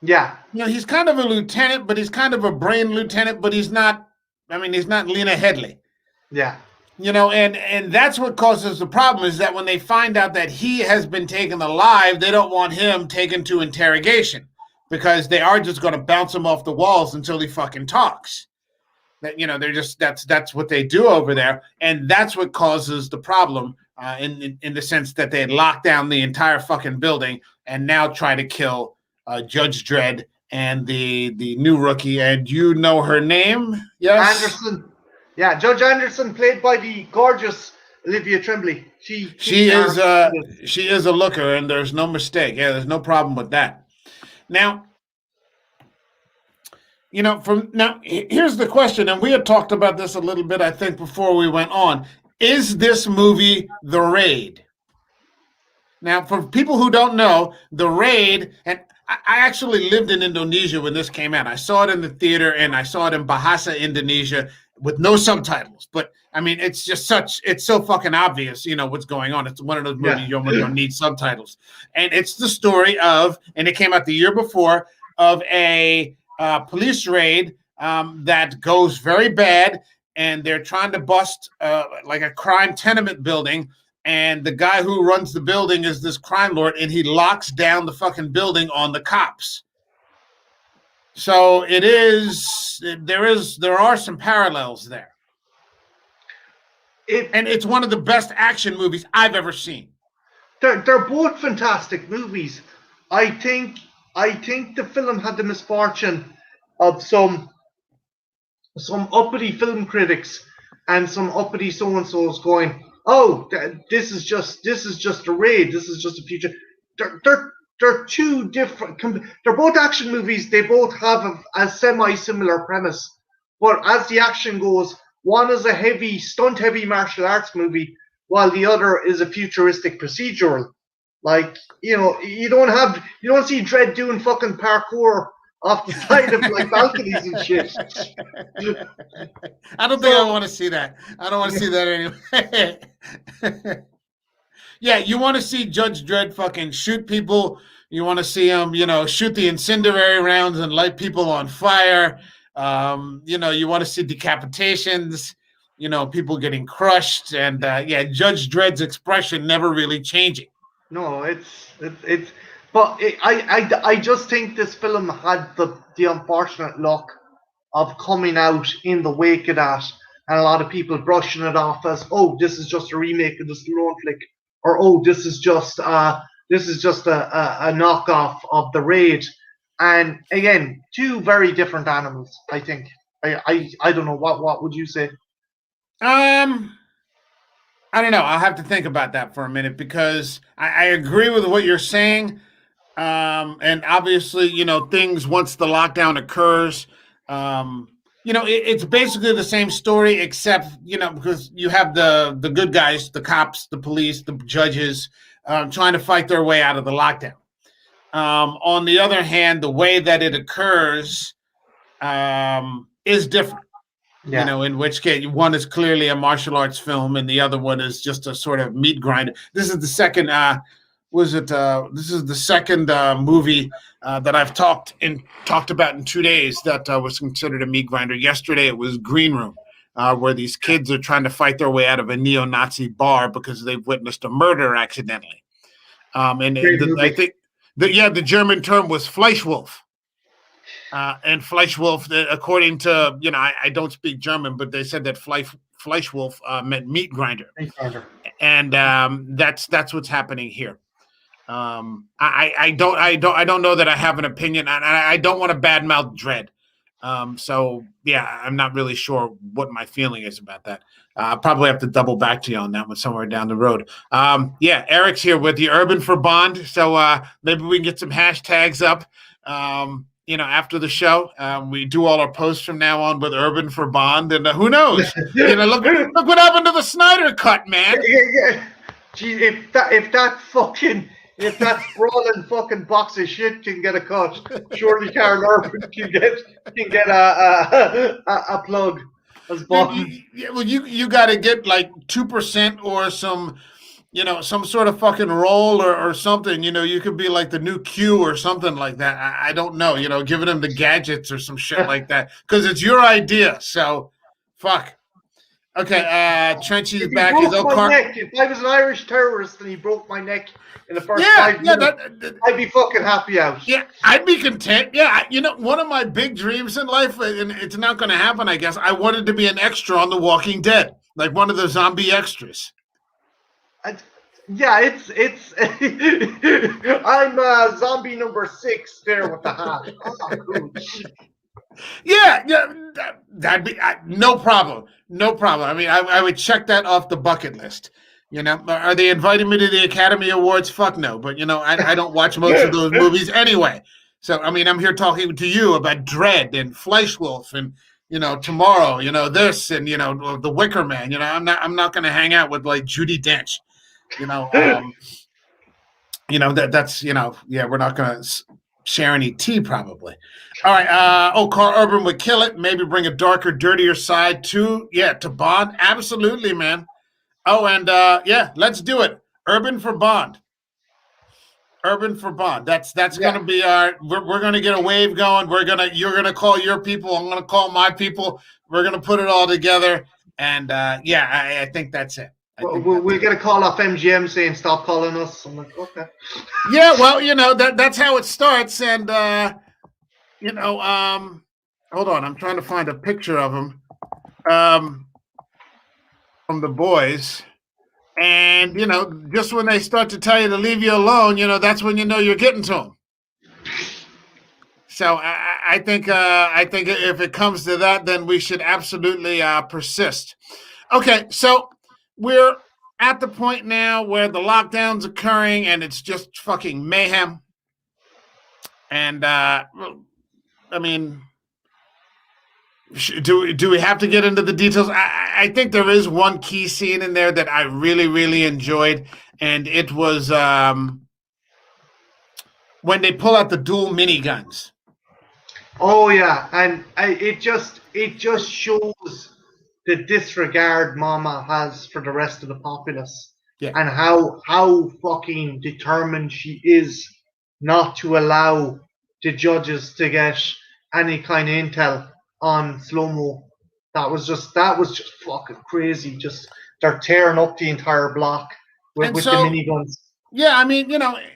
Yeah. You know, he's kind of a lieutenant, but he's kind of a brain lieutenant, but he's not Lena Headey. Yeah. You know, and that's what causes the problem is that when they find out that he has been taken alive, they don't want him taken to interrogation because they are just going to bounce him off the walls until he fucking talks. That, you know, they're just that's what they do over there, and that's what causes the problem in the sense that they had locked down the entire fucking building and now try to kill Judge Dredd and the new rookie, and you know her name? Yes, Anderson. Yeah, Judge Anderson, played by the gorgeous Olivia Tremblay. She is a looker, and there's no mistake. Yeah, there's no problem with that. Now, you know, here's the question, and we had talked about this a little bit, I think, before we went on. Is this movie The Raid? Now, for people who don't know, The Raid, and I actually lived in Indonesia when this came out. I saw it in the theater, and I saw it in Bahasa, Indonesia, with no subtitles. But, I mean, it's so fucking obvious, you know, what's going on. It's one of those movies you almost don't need subtitles. And it's the story of, and it came out the year before, of a police raid that goes very bad, and they're trying to bust like a crime tenement building, and the guy who runs the building is this crime lord, and he locks down the fucking building on the cops. So there are some parallels there. And it's one of the best action movies I've ever seen. They're both fantastic movies. I think the film had the misfortune of some uppity film critics and some uppity so-and-sos going, "Oh, this is just a raid. This is just a future." They're two different. They're both action movies. They both have a semi-similar premise, but as the action goes, one is a stunt-heavy martial arts movie, while the other is a futuristic procedural. Like, you know, you don't see Dredd doing fucking parkour off the side of like balconies and shit. I don't think I want to see that. I don't want to see that anyway. Yeah, you want to see Judge Dredd fucking shoot people, You want to see them, shoot the incendiary rounds and light people on fire. You want to see decapitations, people getting crushed, and Judge Dredd's expression never really changing. No, I just think this film had the unfortunate luck of coming out in the wake of that, and a lot of people brushing it off as, oh, this is just a remake of the Stallone flick, or oh, this is just a knockoff of The Raid. And again, two very different animals. I think. I don't know what would you say? I don't know. I'll have to think about that for a minute because I agree with what you're saying. And obviously, things once the lockdown occurs, it's basically the same story, except, because you have the good guys, the cops, the police, the judges, trying to fight their way out of the lockdown. On the other hand, the way that it occurs is different. Yeah. In which case one is clearly a martial arts film and the other one is just a sort of meat grinder. This is the second this is the second movie that I've talked about in 2 days that was considered a meat grinder. Yesterday it was Green Room, where these kids are trying to fight their way out of a neo-Nazi bar because they've witnessed a murder accidentally. I think the German term was Fleischwolf. And Fleischwolf, according to, I don't speak German, but they said that Fleischwolf meant meat grinder. And that's what's happening here. I don't know that I have an opinion, and I don't want to badmouth Dredd. So yeah, I'm not really sure what my feeling is about that. I'll probably have to double back to you on that one somewhere down the road. Eric's here with you, Urban for Bond. So maybe we can get some hashtags up. After the show, we do all our posts from now on with Urban for Bond, and who knows? Look what happened to the Snyder Cut, man. Yeah. Gee, if that sprawling fucking box of shit can get a cut, surely Karl Urban can get a plug as Bond. Well, you got to get like 2% or some. Some sort of fucking role or something, you could be like the new Q or something like that. I don't know, giving him the gadgets or some shit like that because it's your idea. So, fuck. Okay, Trenchy's back. If I was an Irish terrorist and he broke my neck in the first 5 minutes, I'd be fucking happy out. Yeah, I'd be content. Yeah, one of my big dreams in life, and it's not going to happen, I guess, I wanted to be an extra on The Walking Dead, like one of the zombie extras. It's I'm zombie number 6 there with the hat. Oh, cool. Yeah, that'd be no problem. I mean, I would check that off the bucket list. Are they inviting me to the Academy Awards? Fuck no. But I don't watch most of those movies anyway. So I mean, I'm here talking to you about Dredd and Fleischwolf and tomorrow, this and the Wicker Man. I'm not going to hang out with like Judi Dench. That's we're not going to share any tea probably. All right. Karl Urban would kill it. Maybe bring a darker, dirtier side to Bond. Absolutely, man. Oh, and let's do it. Urban for Bond. That's going to be our. We're going to get a wave going. You're going to call your people. I'm going to call my people. We're going to put it all together. And I think that's it. We'll get a call off MGM saying stop calling us. I'm like, okay. Yeah, well, that's how it starts, and hold on, I'm trying to find a picture of him, from The Boys, and just when they start to tell you to leave you alone, that's when you're getting to them. So I think if it comes to that, then we should absolutely persist. Okay, so. We're at the point now where the lockdown's occurring and it's just fucking mayhem. And, I mean, do we have to get into the details? I think there is one key scene in there that I really, really enjoyed. And it was when they pull out the dual miniguns. Oh, yeah. And it just shows the disregard Mama has for the rest of the populace, and how fucking determined she is not to allow the judges to get any kind of intel on Slow-Mo. That was just fucking crazy. Just they're tearing up the entire block with the miniguns. Yeah, I mean,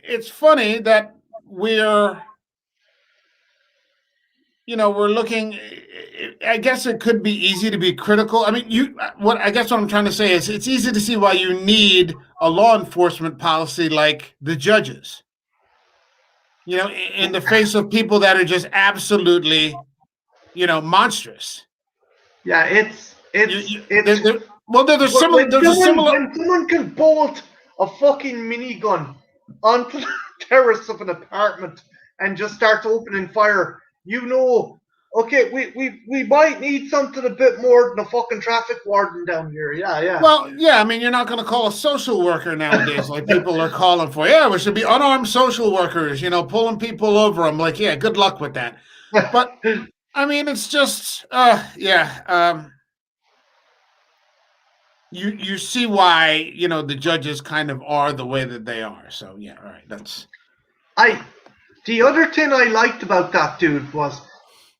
it's funny that we're looking. I guess it could be easy to be critical. I mean, what I'm trying to say is it's easy to see why you need a law enforcement policy like the judges. In the face of people that are just absolutely, monstrous. Yeah, there's similar. When someone can bolt a fucking minigun onto the terrace of an apartment and just start opening fire, okay, we might need something a bit more than a fucking traffic warden down here. Yeah. Well, yeah, I mean, you're not going to call a social worker nowadays like people are calling for. Yeah, we should be unarmed social workers, pulling people over. I'm like, yeah, good luck with that. But I mean, it's just, you see why, the judges kind of are the way that they are. So, yeah, all right, the other thing I liked about that dude was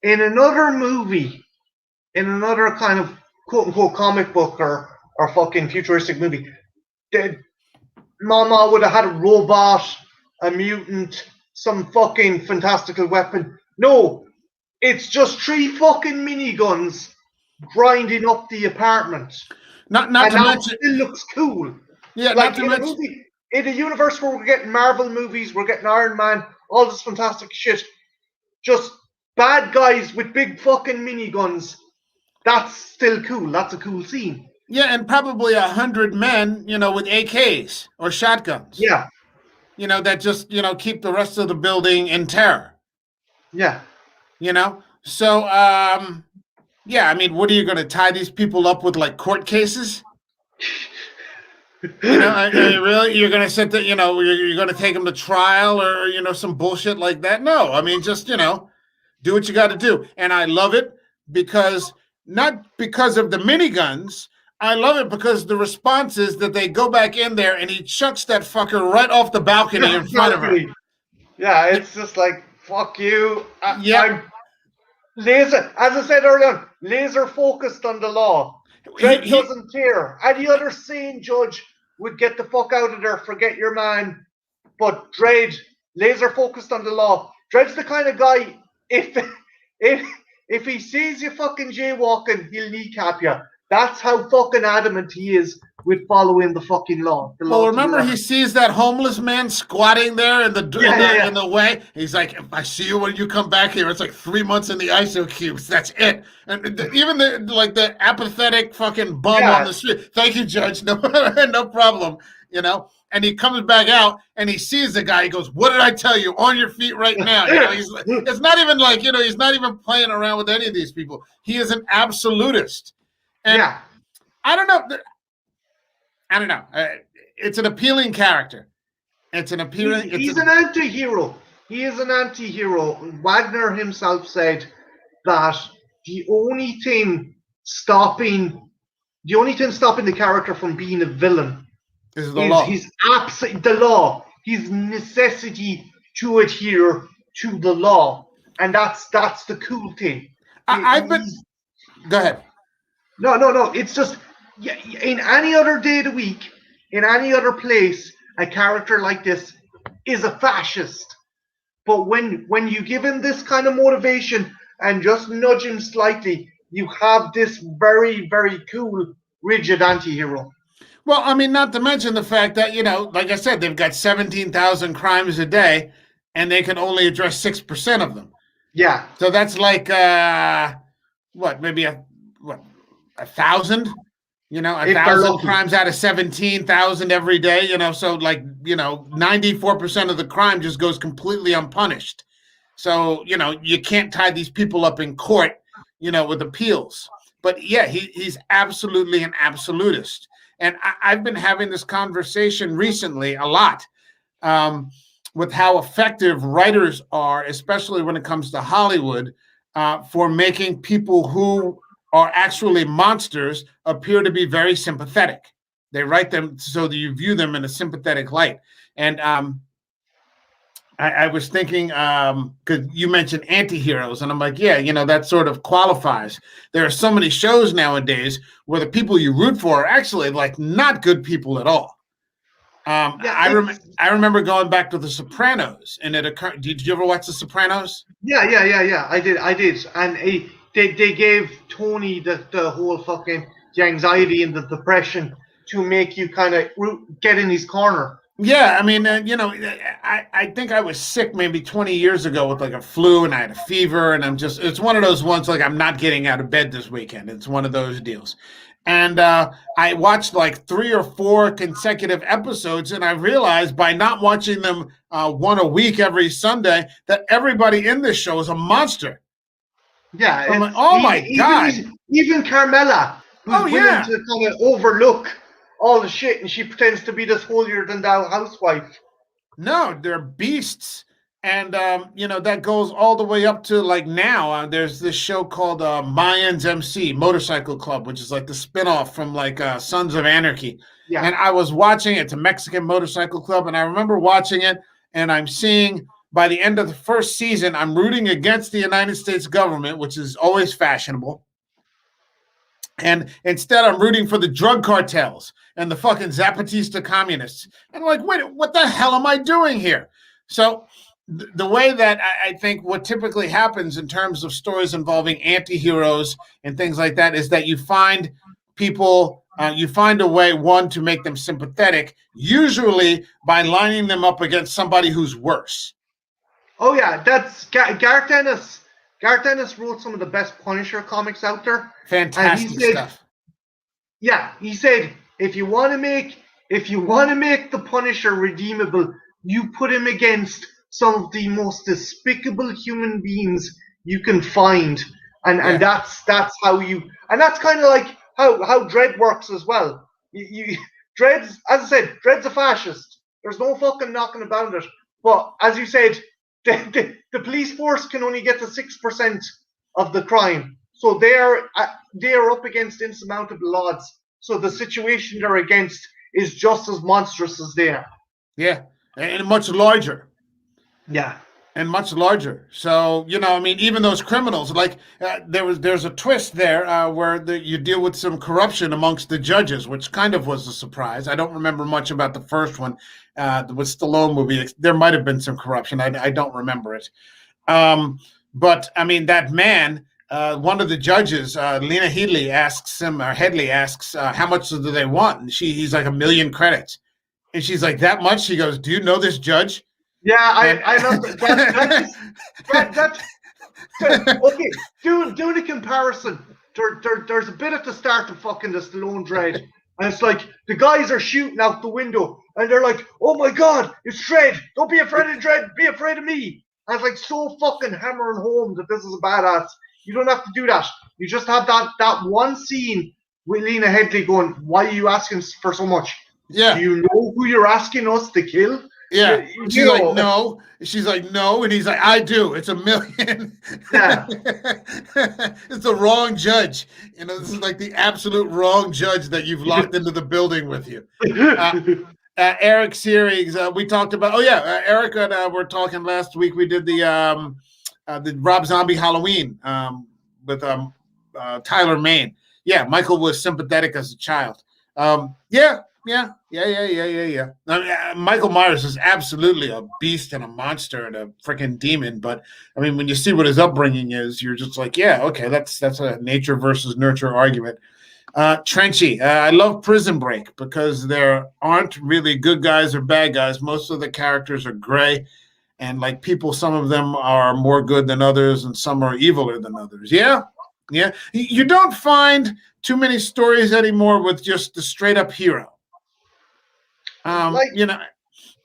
in another movie, in another kind of quote-unquote comic book or fucking futuristic movie, Mama would have had a robot, a mutant, some fucking fantastical weapon. No, it's just 3 fucking miniguns grinding up the apartment. Not to mention, it looks cool. Yeah, like in a universe where we're getting Marvel movies, we're getting Iron Man, all this fantastic shit. Just bad guys with big fucking miniguns. That's still cool. That's a cool scene. Yeah, and probably 100 men, with AKs or shotguns. Yeah. That just, keep the rest of the building in terror. Yeah. So, yeah, I mean, what are you going to tie these people up with, like, court cases? Really? You're going to sit there, you're going to take them to trial or, some bullshit like that? No, I mean, just, do what you got to do. And I love it not because of the miniguns. I love it because the response is that they go back in there and he chucks that fucker right off the balcony in front of her. Yeah, it's just like, fuck you. Yeah. Laser, as I said earlier, laser focused on the law. Dredd doesn't care. Any other sane judge would get the fuck out of there, forget your man. But Dredd, laser focused on the law. Dredd's the kind of guy, if he sees you fucking jaywalking, he'll kneecap you. That's how fucking adamant he is with following the fucking law. Well, remember he sees that homeless man squatting there in the way. He's like, if I see you when you come back here, it's like 3 months in the ISO cubes. That's it. And even the apathetic fucking bum on the street. Thank you, Judge. No, no problem. And he comes back out and he sees the guy. He goes, "What did I tell you? On your feet right now." It's not even like he's not even playing around with any of these people. He is an absolutist. And I don't know. It's an appealing character. He's an anti-hero. He is an anti-hero. Wagner himself said that the only thing stopping the character from being a villain is the law. He's the law. His necessity to adhere to the law, and that's the cool thing. Go ahead. No. It's just in any other day of the week, in any other place, a character like this is a fascist. But when you give him this kind of motivation and just nudge him slightly, you have this very, very cool, rigid anti-hero. Well, I mean, not to mention the fact that, like I said, they've got 17,000 crimes a day, and they can only address 6% of them. Yeah. So that's like, maybe 1,000? 1,000 crimes out of 17,000 every day, so 94% of the crime just goes completely unpunished. So, you can't tie these people up in court, with appeals. But yeah, he's absolutely an absolutist. And I've been having this conversation recently a lot with how effective writers are, especially when it comes to Hollywood, for making people who are actually monsters appear to be very sympathetic. They write them so that you view them in a sympathetic light. And I was thinking, because you mentioned anti-heroes, and I'm like, yeah, that sort of qualifies. There are so many shows nowadays where the people you root for are actually like not good people at all. Yeah, I remember going back to The Sopranos, and it occurred. Did you ever watch The Sopranos? yeah. I did, and they gave Tony the whole fucking the anxiety and the depression to make you kind of get in his corner. Yeah, I mean, I think I was sick maybe 20 years ago with like a flu, and I had a fever, and it's one of those ones like I'm not getting out of bed this weekend. It's one of those deals. And I watched like 3 or 4 consecutive episodes, and I realized by not watching them one a week every Sunday that everybody in this show is a monster. Yeah, I'm like, oh my God. Even Carmela, who's Oh, willing yeah. to kind of overlook all the shit, and she pretends to be this holier than thou housewife. No, they're beasts. And, that goes all the way up to like now. There's this show called Mayans MC, Motorcycle Club, which is like the spinoff from like Sons of Anarchy. Yeah. And I was watching it. It's a Mexican motorcycle club. And I remember watching it, and I'm seeing by the end of the first season, I'm rooting against the United States government, which is always fashionable. And instead, I'm rooting for the drug cartels and the fucking Zapatista communists. And I'm like, wait, what the hell am I doing here? So the way that I think what typically happens in terms of stories involving anti-heroes and things like that is that you find people, you find a way, one, to make them sympathetic, usually by lining them up against somebody who's worse. Oh, yeah, that's Garth Ennis. Garth Ennis wrote some of the best Punisher comics out there. Fantastic stuff. Yeah, he said, if you want to make the Punisher redeemable, you put him against some of the most despicable human beings you can find, and that's how you, and that's kind of like how Dredd works as well. Dredd's, as I said, Dredd's a fascist. There's no fucking knocking about it. But as you said, the police force can only get to 6% of the crime, so they are up against insurmountable odds. So the situation they're against is just as monstrous as they are. Yeah, and much larger. Yeah. And much larger. So, I mean, even those criminals, like there's a twist there where you deal with some corruption amongst the judges, which kind of was a surprise. I don't remember much about the first one, the Stallone movie. There might have been some corruption. I don't remember it. But I mean, that man, one of the judges, Lena Headley asks him, or Headley asks, how much do they want? And he's like, 1 million credits. And she's like, that much? She goes, do you know this judge? Yeah, I love that. Okay, do the comparison. There's a bit at the start of fucking the Stallone Dredd, and it's like the guys are shooting out the window, and they're like, "Oh my God, it's Dredd! Don't be afraid of Dredd. Be afraid of me." And it's like so fucking hammering home that this is a badass. You don't have to do that. You just have that one scene with Lena Headley going, "Why are you asking for so much? Yeah. Do you know who you're asking us to kill?" Yeah, she's like, no. She's like, no, and he's like, I do. It's 1 million. Yeah, it's the wrong judge. This is like the absolute wrong judge that you've locked into the building with you. Eric Series, we talked about. Oh yeah, Eric and I were talking last week. We did the Rob Zombie Halloween with Tyler Mane. Yeah, Michael was sympathetic as a child. Yeah. I mean, Michael Myers is absolutely a beast and a monster and a freaking demon. But I mean, when you see what his upbringing is, you're just like, yeah, okay, that's a nature versus nurture argument. Trenchy, I love Prison Break because there aren't really good guys or bad guys. Most of the characters are gray, and like people, some of them are more good than others, and some are eviler than others. Yeah. You don't find too many stories anymore with just the straight up hero.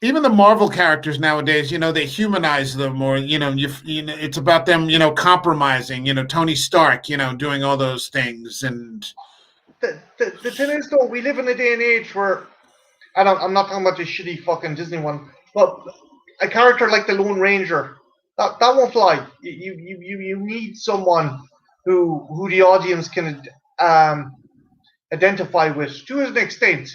Even the Marvel characters nowadays, they humanize them, or it's about them, compromising. Tony Stark, doing all those things. And the thing is, though, we live in a day and age where, and I'm not talking about the shitty fucking Disney one, but a character like the Lone Ranger, that won't fly. You need someone who the audience can identify with to an extent.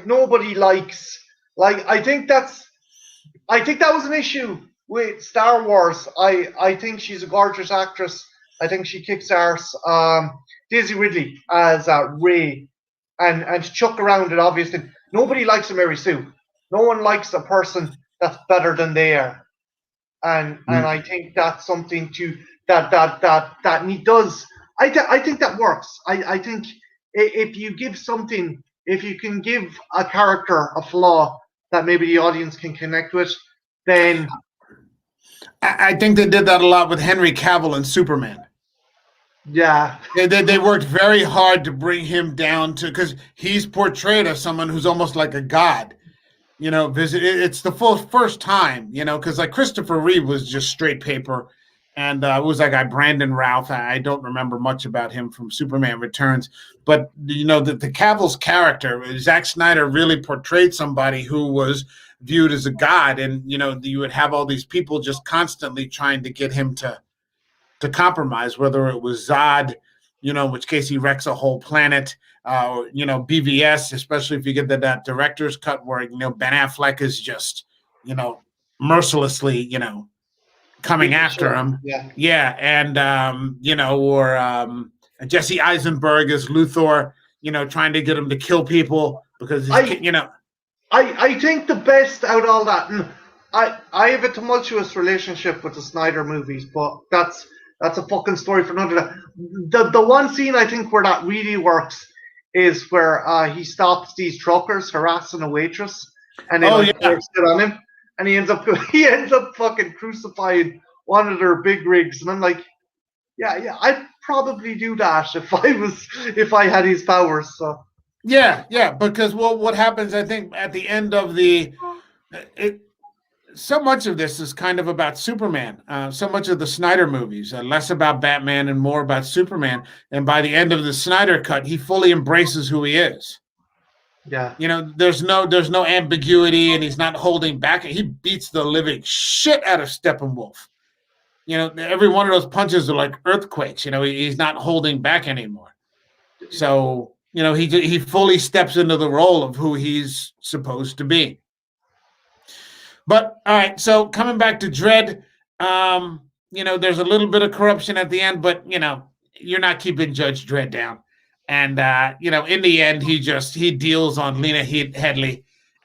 Nobody likes, I think that's I think that was an issue with Star Wars. I think she's a gorgeous actress. I think she kicks arse. Daisy Ridley as Rey, and to chuck around it, obviously nobody likes a Mary Sue. No one likes a person that's better than they are, and I think that's something to that he does. I think that works. I think if you give something, if you can give a character a flaw that maybe the audience can connect with, then I think they did that a lot with Henry Cavill and Superman. yeah, They worked very hard to bring him down to, because he's portrayed as someone who's almost like a god. It's the first time, because like Christopher Reeve was just straight paper, and it was that guy Brandon Routh. I don't remember much about him from Superman Returns, but the Cavill's character, Zack Snyder really portrayed somebody who was viewed as a god, and you would have all these people just constantly trying to get him to compromise, whether it was Zod, in which case he wrecks a whole planet, or BVS, especially if you get that director's cut where Ben Affleck is just mercilessly coming after him. And or Jesse Eisenberg as Luthor, trying to get him to kill people because I think the best out of all that, and I have a tumultuous relationship with the Snyder movies, but that's a fucking story for another day. The one scene I think where that really works is where he stops these truckers harassing a waitress, and they sit on him, and he ends up fucking crucifying one of their big rigs, and I'm like, yeah, I'd probably do that if I had his powers. So yeah, because what happens, I think, at the end of so much of this is kind of about Superman. So much of the Snyder movies, less about Batman and more about Superman. And by the end of the Snyder cut, he fully embraces who he is. Yeah. There's no ambiguity, and he's not holding back. He beats the living shit out of Steppenwolf. Every one of those punches are like earthquakes. He's not holding back anymore. So, he fully steps into the role of who he's supposed to be. But all right, so coming back to Dredd, there's a little bit of corruption at the end, but you're not keeping Judge Dredd down. And in the end, he deals on Lena Headley,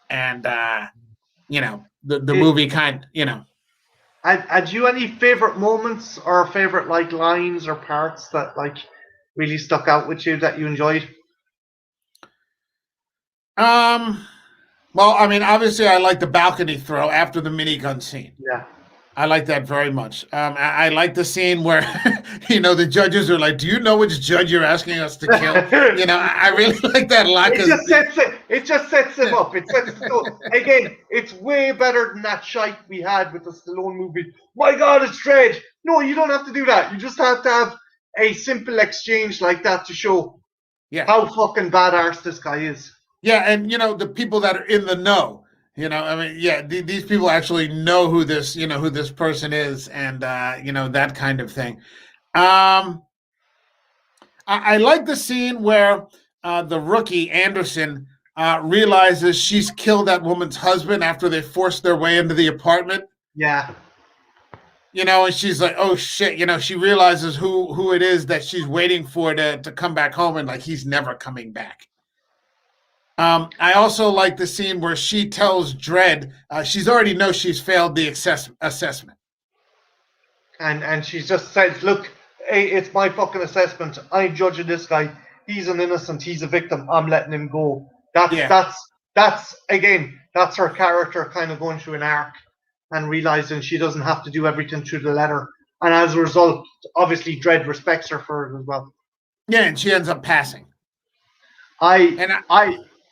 and the movie kind. Had you any favorite moments or favorite lines or parts that really stuck out with you that you enjoyed? Well, I mean, obviously, I like the balcony throw after the minigun scene. Yeah. I like that very much. I like the scene where, the judges are like, "Do you know which judge you're asking us to kill?" I really like that a lot. It just sets him up. Again, it's way better than that shite we had with the Stallone movie. My God, it's Dredd. No, you don't have to do that. You just have to have a simple exchange like that to show how fucking badass this guy is. Yeah, and the people that are in the know, these people actually know who this person is, and that kind of thing. I like the scene where the rookie Anderson realizes she's killed that woman's husband after they forced their way into the apartment. Yeah. And she's like, oh shit, she realizes who it is that she's waiting for to come back home, and he's never coming back. I also like the scene where she tells Dredd she's already knows she's failed the assessment. And she just says, look, hey, it's my fucking assessment. I'm judging this guy. He's an innocent. He's a victim. I'm letting him go. That's her character kind of going through an arc and realizing she doesn't have to do everything through the letter. And as a result, obviously, Dredd respects her for it as well. Yeah, and she ends up passing.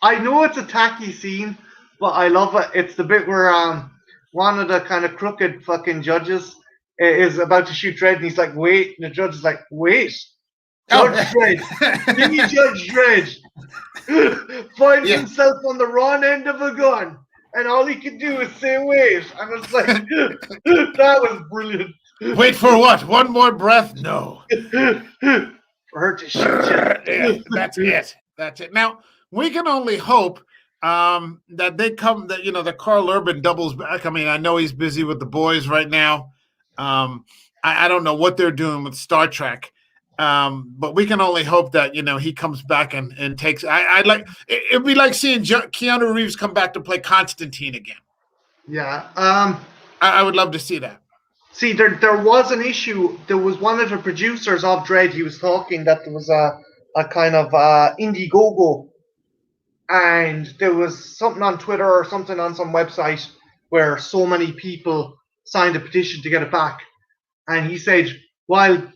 I know it's a tacky scene, but I love it. It's the bit where one of the kind of crooked fucking judges is about to shoot Dredd, and he's like, wait. And the judge is like, wait. Judge Dredd. Give me Judge Dredd. Finds himself on the wrong end of a gun, and all he can do is say, wait. And it's like, that was brilliant. Wait for what? One more breath? No. For her to shoot you. Yeah, that's it. Now, we can only hope that they come that that Carl Urban doubles back. I mean, I know he's busy with the boys right now. I don't know what they're doing with Star Trek. But we can only hope that he comes back and takes. I'd like it'd be like seeing Keanu Reeves come back to play Constantine again. Yeah. I would love to see that. See, there was an issue. There was one of the producers of Dread. He was talking that there was a kind of Indiegogo, and there was something on Twitter or something on some website where so many people signed a petition to get it back. And he said, while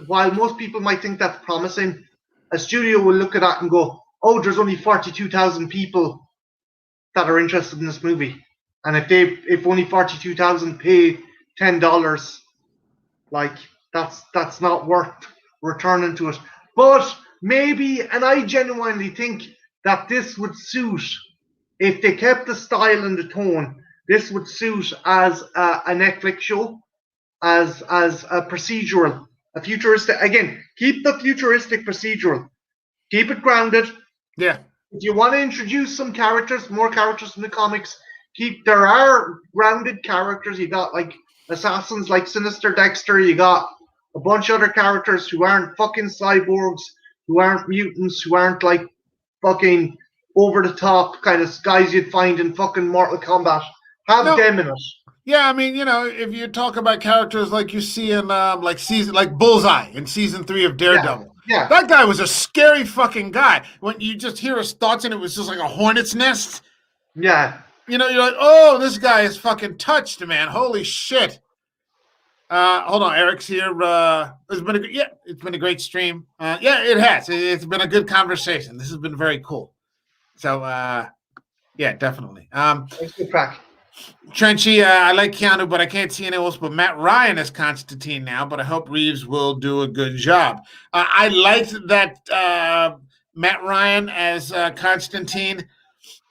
most people might think that's promising, a studio will look at that and go, "Oh, there's only 42,000 people that are interested in this movie, and if only 42,000 pay $10, like that's not worth returning to it." But maybe, and I genuinely think that this would suit, if they kept the style and the tone, this would suit as a Netflix show, as a procedural, a futuristic. Again, keep the futuristic procedural, keep it grounded. Yeah. If you want to introduce some characters, more characters from the comics, there are grounded characters. You got like assassins like Sinister Dexter. You got a bunch of other characters who aren't fucking cyborgs, who aren't mutants, who aren't like fucking over the top kind of guys you'd find in fucking Mortal Kombat. Have them in it. Yeah, I mean, if you talk about characters like you see in like Bullseye in season 3 of Daredevil. Yeah. That guy was a scary fucking guy. When you just hear his thoughts and it was just like a hornet's nest. Yeah. You're like, oh, this guy is fucking touched, man. Holy shit. Hold on, Eric's here. It's been a great stream. Yeah, it has. It's been a good conversation. This has been very cool. So, yeah, definitely. It's good crack. Trenchy, I like Keanu, but I can't see anyone else but Matt Ryan as Constantine now, but I hope Reeves will do a good job. I liked that Matt Ryan as Constantine.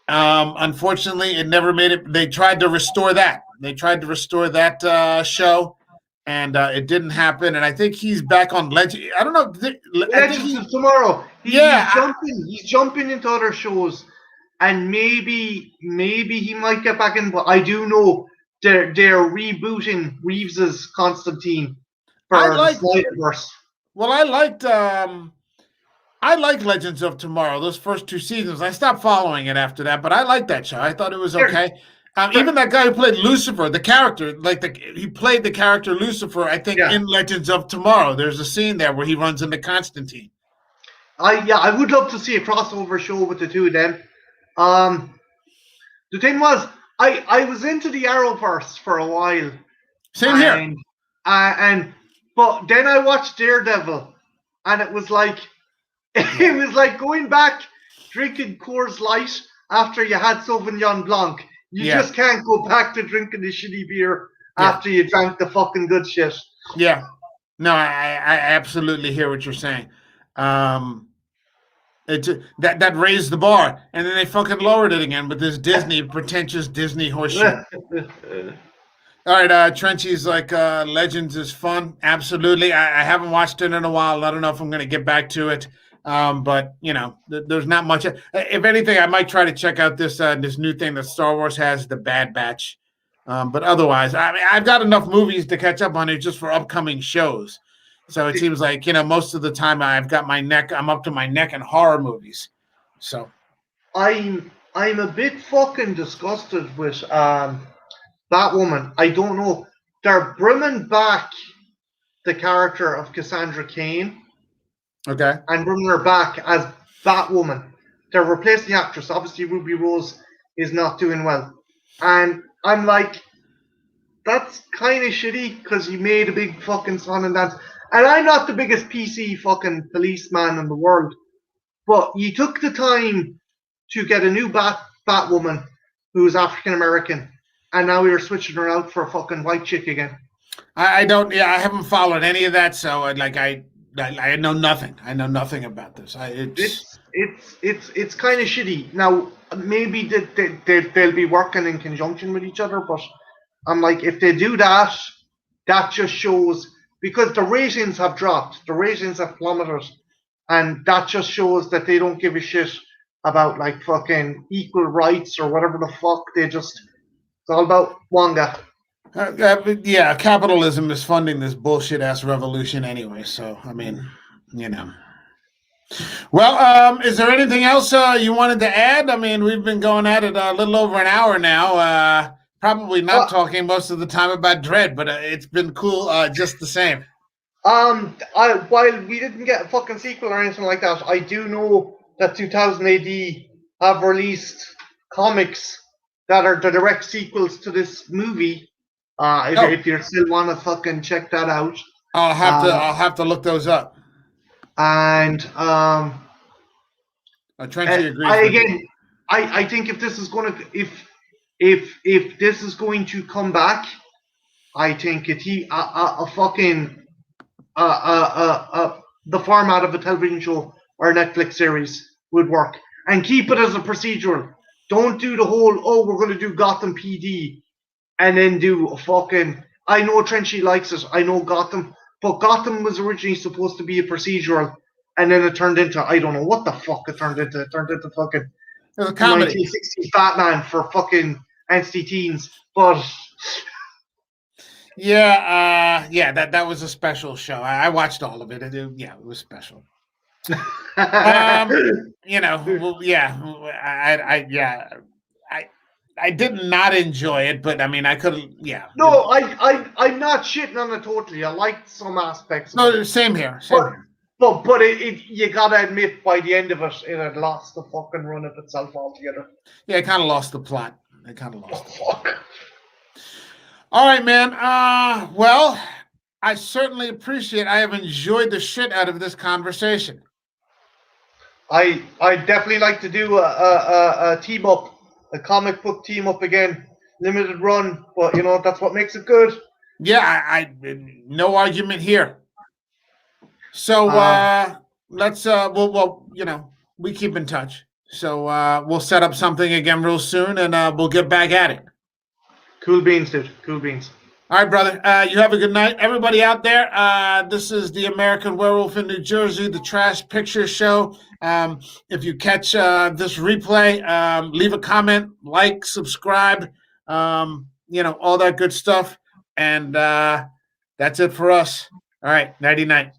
Unfortunately, it never made it. They tried to restore that. Show, and it didn't happen. And I think he's back on Legend. I don't know. Legends of Tomorrow. He's jumping into other shows. And maybe he might get back in, but I do know they're rebooting Reeves's Constantine for the Snyderverse. Well, I liked Legends of Tomorrow, those first 2 seasons. I stopped following it after that, but I liked that show. I thought it was okay. Even that guy who played Lucifer, the character, he played the character Lucifer, I think, in Legends of Tomorrow. There's a scene there where he runs into Constantine. I would love to see a crossover show with the two of them. The thing was, I was into the Arrowverse for a while. Same here. But then I watched Daredevil, and it was like going back drinking Coors Light after you had Sauvignon Blanc. You just can't go back to drinking the shitty beer after you drank the fucking good shit. Yeah. No, I absolutely hear what you're saying. That raised the bar, and then they fucking lowered it again with this pretentious Disney horseshit. All right, Trenchy's like, Legends is fun. Absolutely. I haven't watched it in a while. I don't know if I'm going to get back to it. But, there's not much. If anything, I might try to check out this new thing that Star Wars has, The Bad Batch. But otherwise, I mean, I've got enough movies to catch up on it just for upcoming shows. So it seems like, most of the time I'm up to my neck in horror movies. So I'm a bit fucking disgusted with Batwoman. I don't know. They're bringing back the character of Cassandra Cain. Okay. And bringing her back as Batwoman. They're replacing the actress. Obviously, Ruby Rose is not doing well. And I'm like, that's kind of shitty because you made a big fucking song and dance. And I'm not the biggest PC fucking policeman in the world, but you took the time to get a new Batwoman who is African American, and now you're switching her out for a fucking white chick again. I haven't followed any of that, so I know nothing. I know nothing about this. It's kind of shitty. Now maybe they'll be working in conjunction with each other, but I'm like, if they do that, that just shows. Because the ratings have dropped, the ratings have plummeted, and that just shows that they don't give a shit about like fucking equal rights or whatever the fuck. It's all about Wonga. Yeah, capitalism is funding this bullshit ass revolution anyway. So I mean, you know. Well, is there anything else you wanted to add? I mean, we've been going at it a little over an hour now. Probably not talking most of the time about Dread, but it's been cool just the same. While we didn't get a fucking sequel or anything like that, I do know that 2000 AD have released comics that are the direct sequels to this movie. If you still want to fucking check that out, I'll have to look those up. And Trenchy agrees. I think if this is going to if this is going to come back, I think the format of a television show or a Netflix series would work, and keep it as a procedural. Don't do the whole we're going to do Gotham PD and then do a fucking. I know Trenchy likes it. I know Gotham. But Gotham was originally supposed to be a procedural, and then it turned into, I don't know what the fuck it turned into. It turned into fucking 1960s Batman for fucking angsty teens. But that was a special show. I watched all of it. It was special. I did not enjoy it, but I mean, I could, No, I'm not shitting on it totally. I liked some aspects. No, same here. But you gotta admit, by the end of it, it had lost the fucking run of itself altogether. Yeah, it kind of lost the plot. Fuck. All right, man. Well, I certainly appreciate. I have enjoyed the shit out of this conversation. I definitely like to do a team up. A comic book team up again, limited run, but that's what makes it good. Yeah, I no argument here. So let's we keep in touch. So we'll set up something again real soon, and we'll get back at it. Cool beans, dude. Cool beans. All right, brother. You have a good night, everybody out there. This is the American Werewolf in New Jersey, the Trash Picture Show. If you catch this replay, leave a comment, like, subscribe, all that good stuff. And that's it for us. All right, nighty night.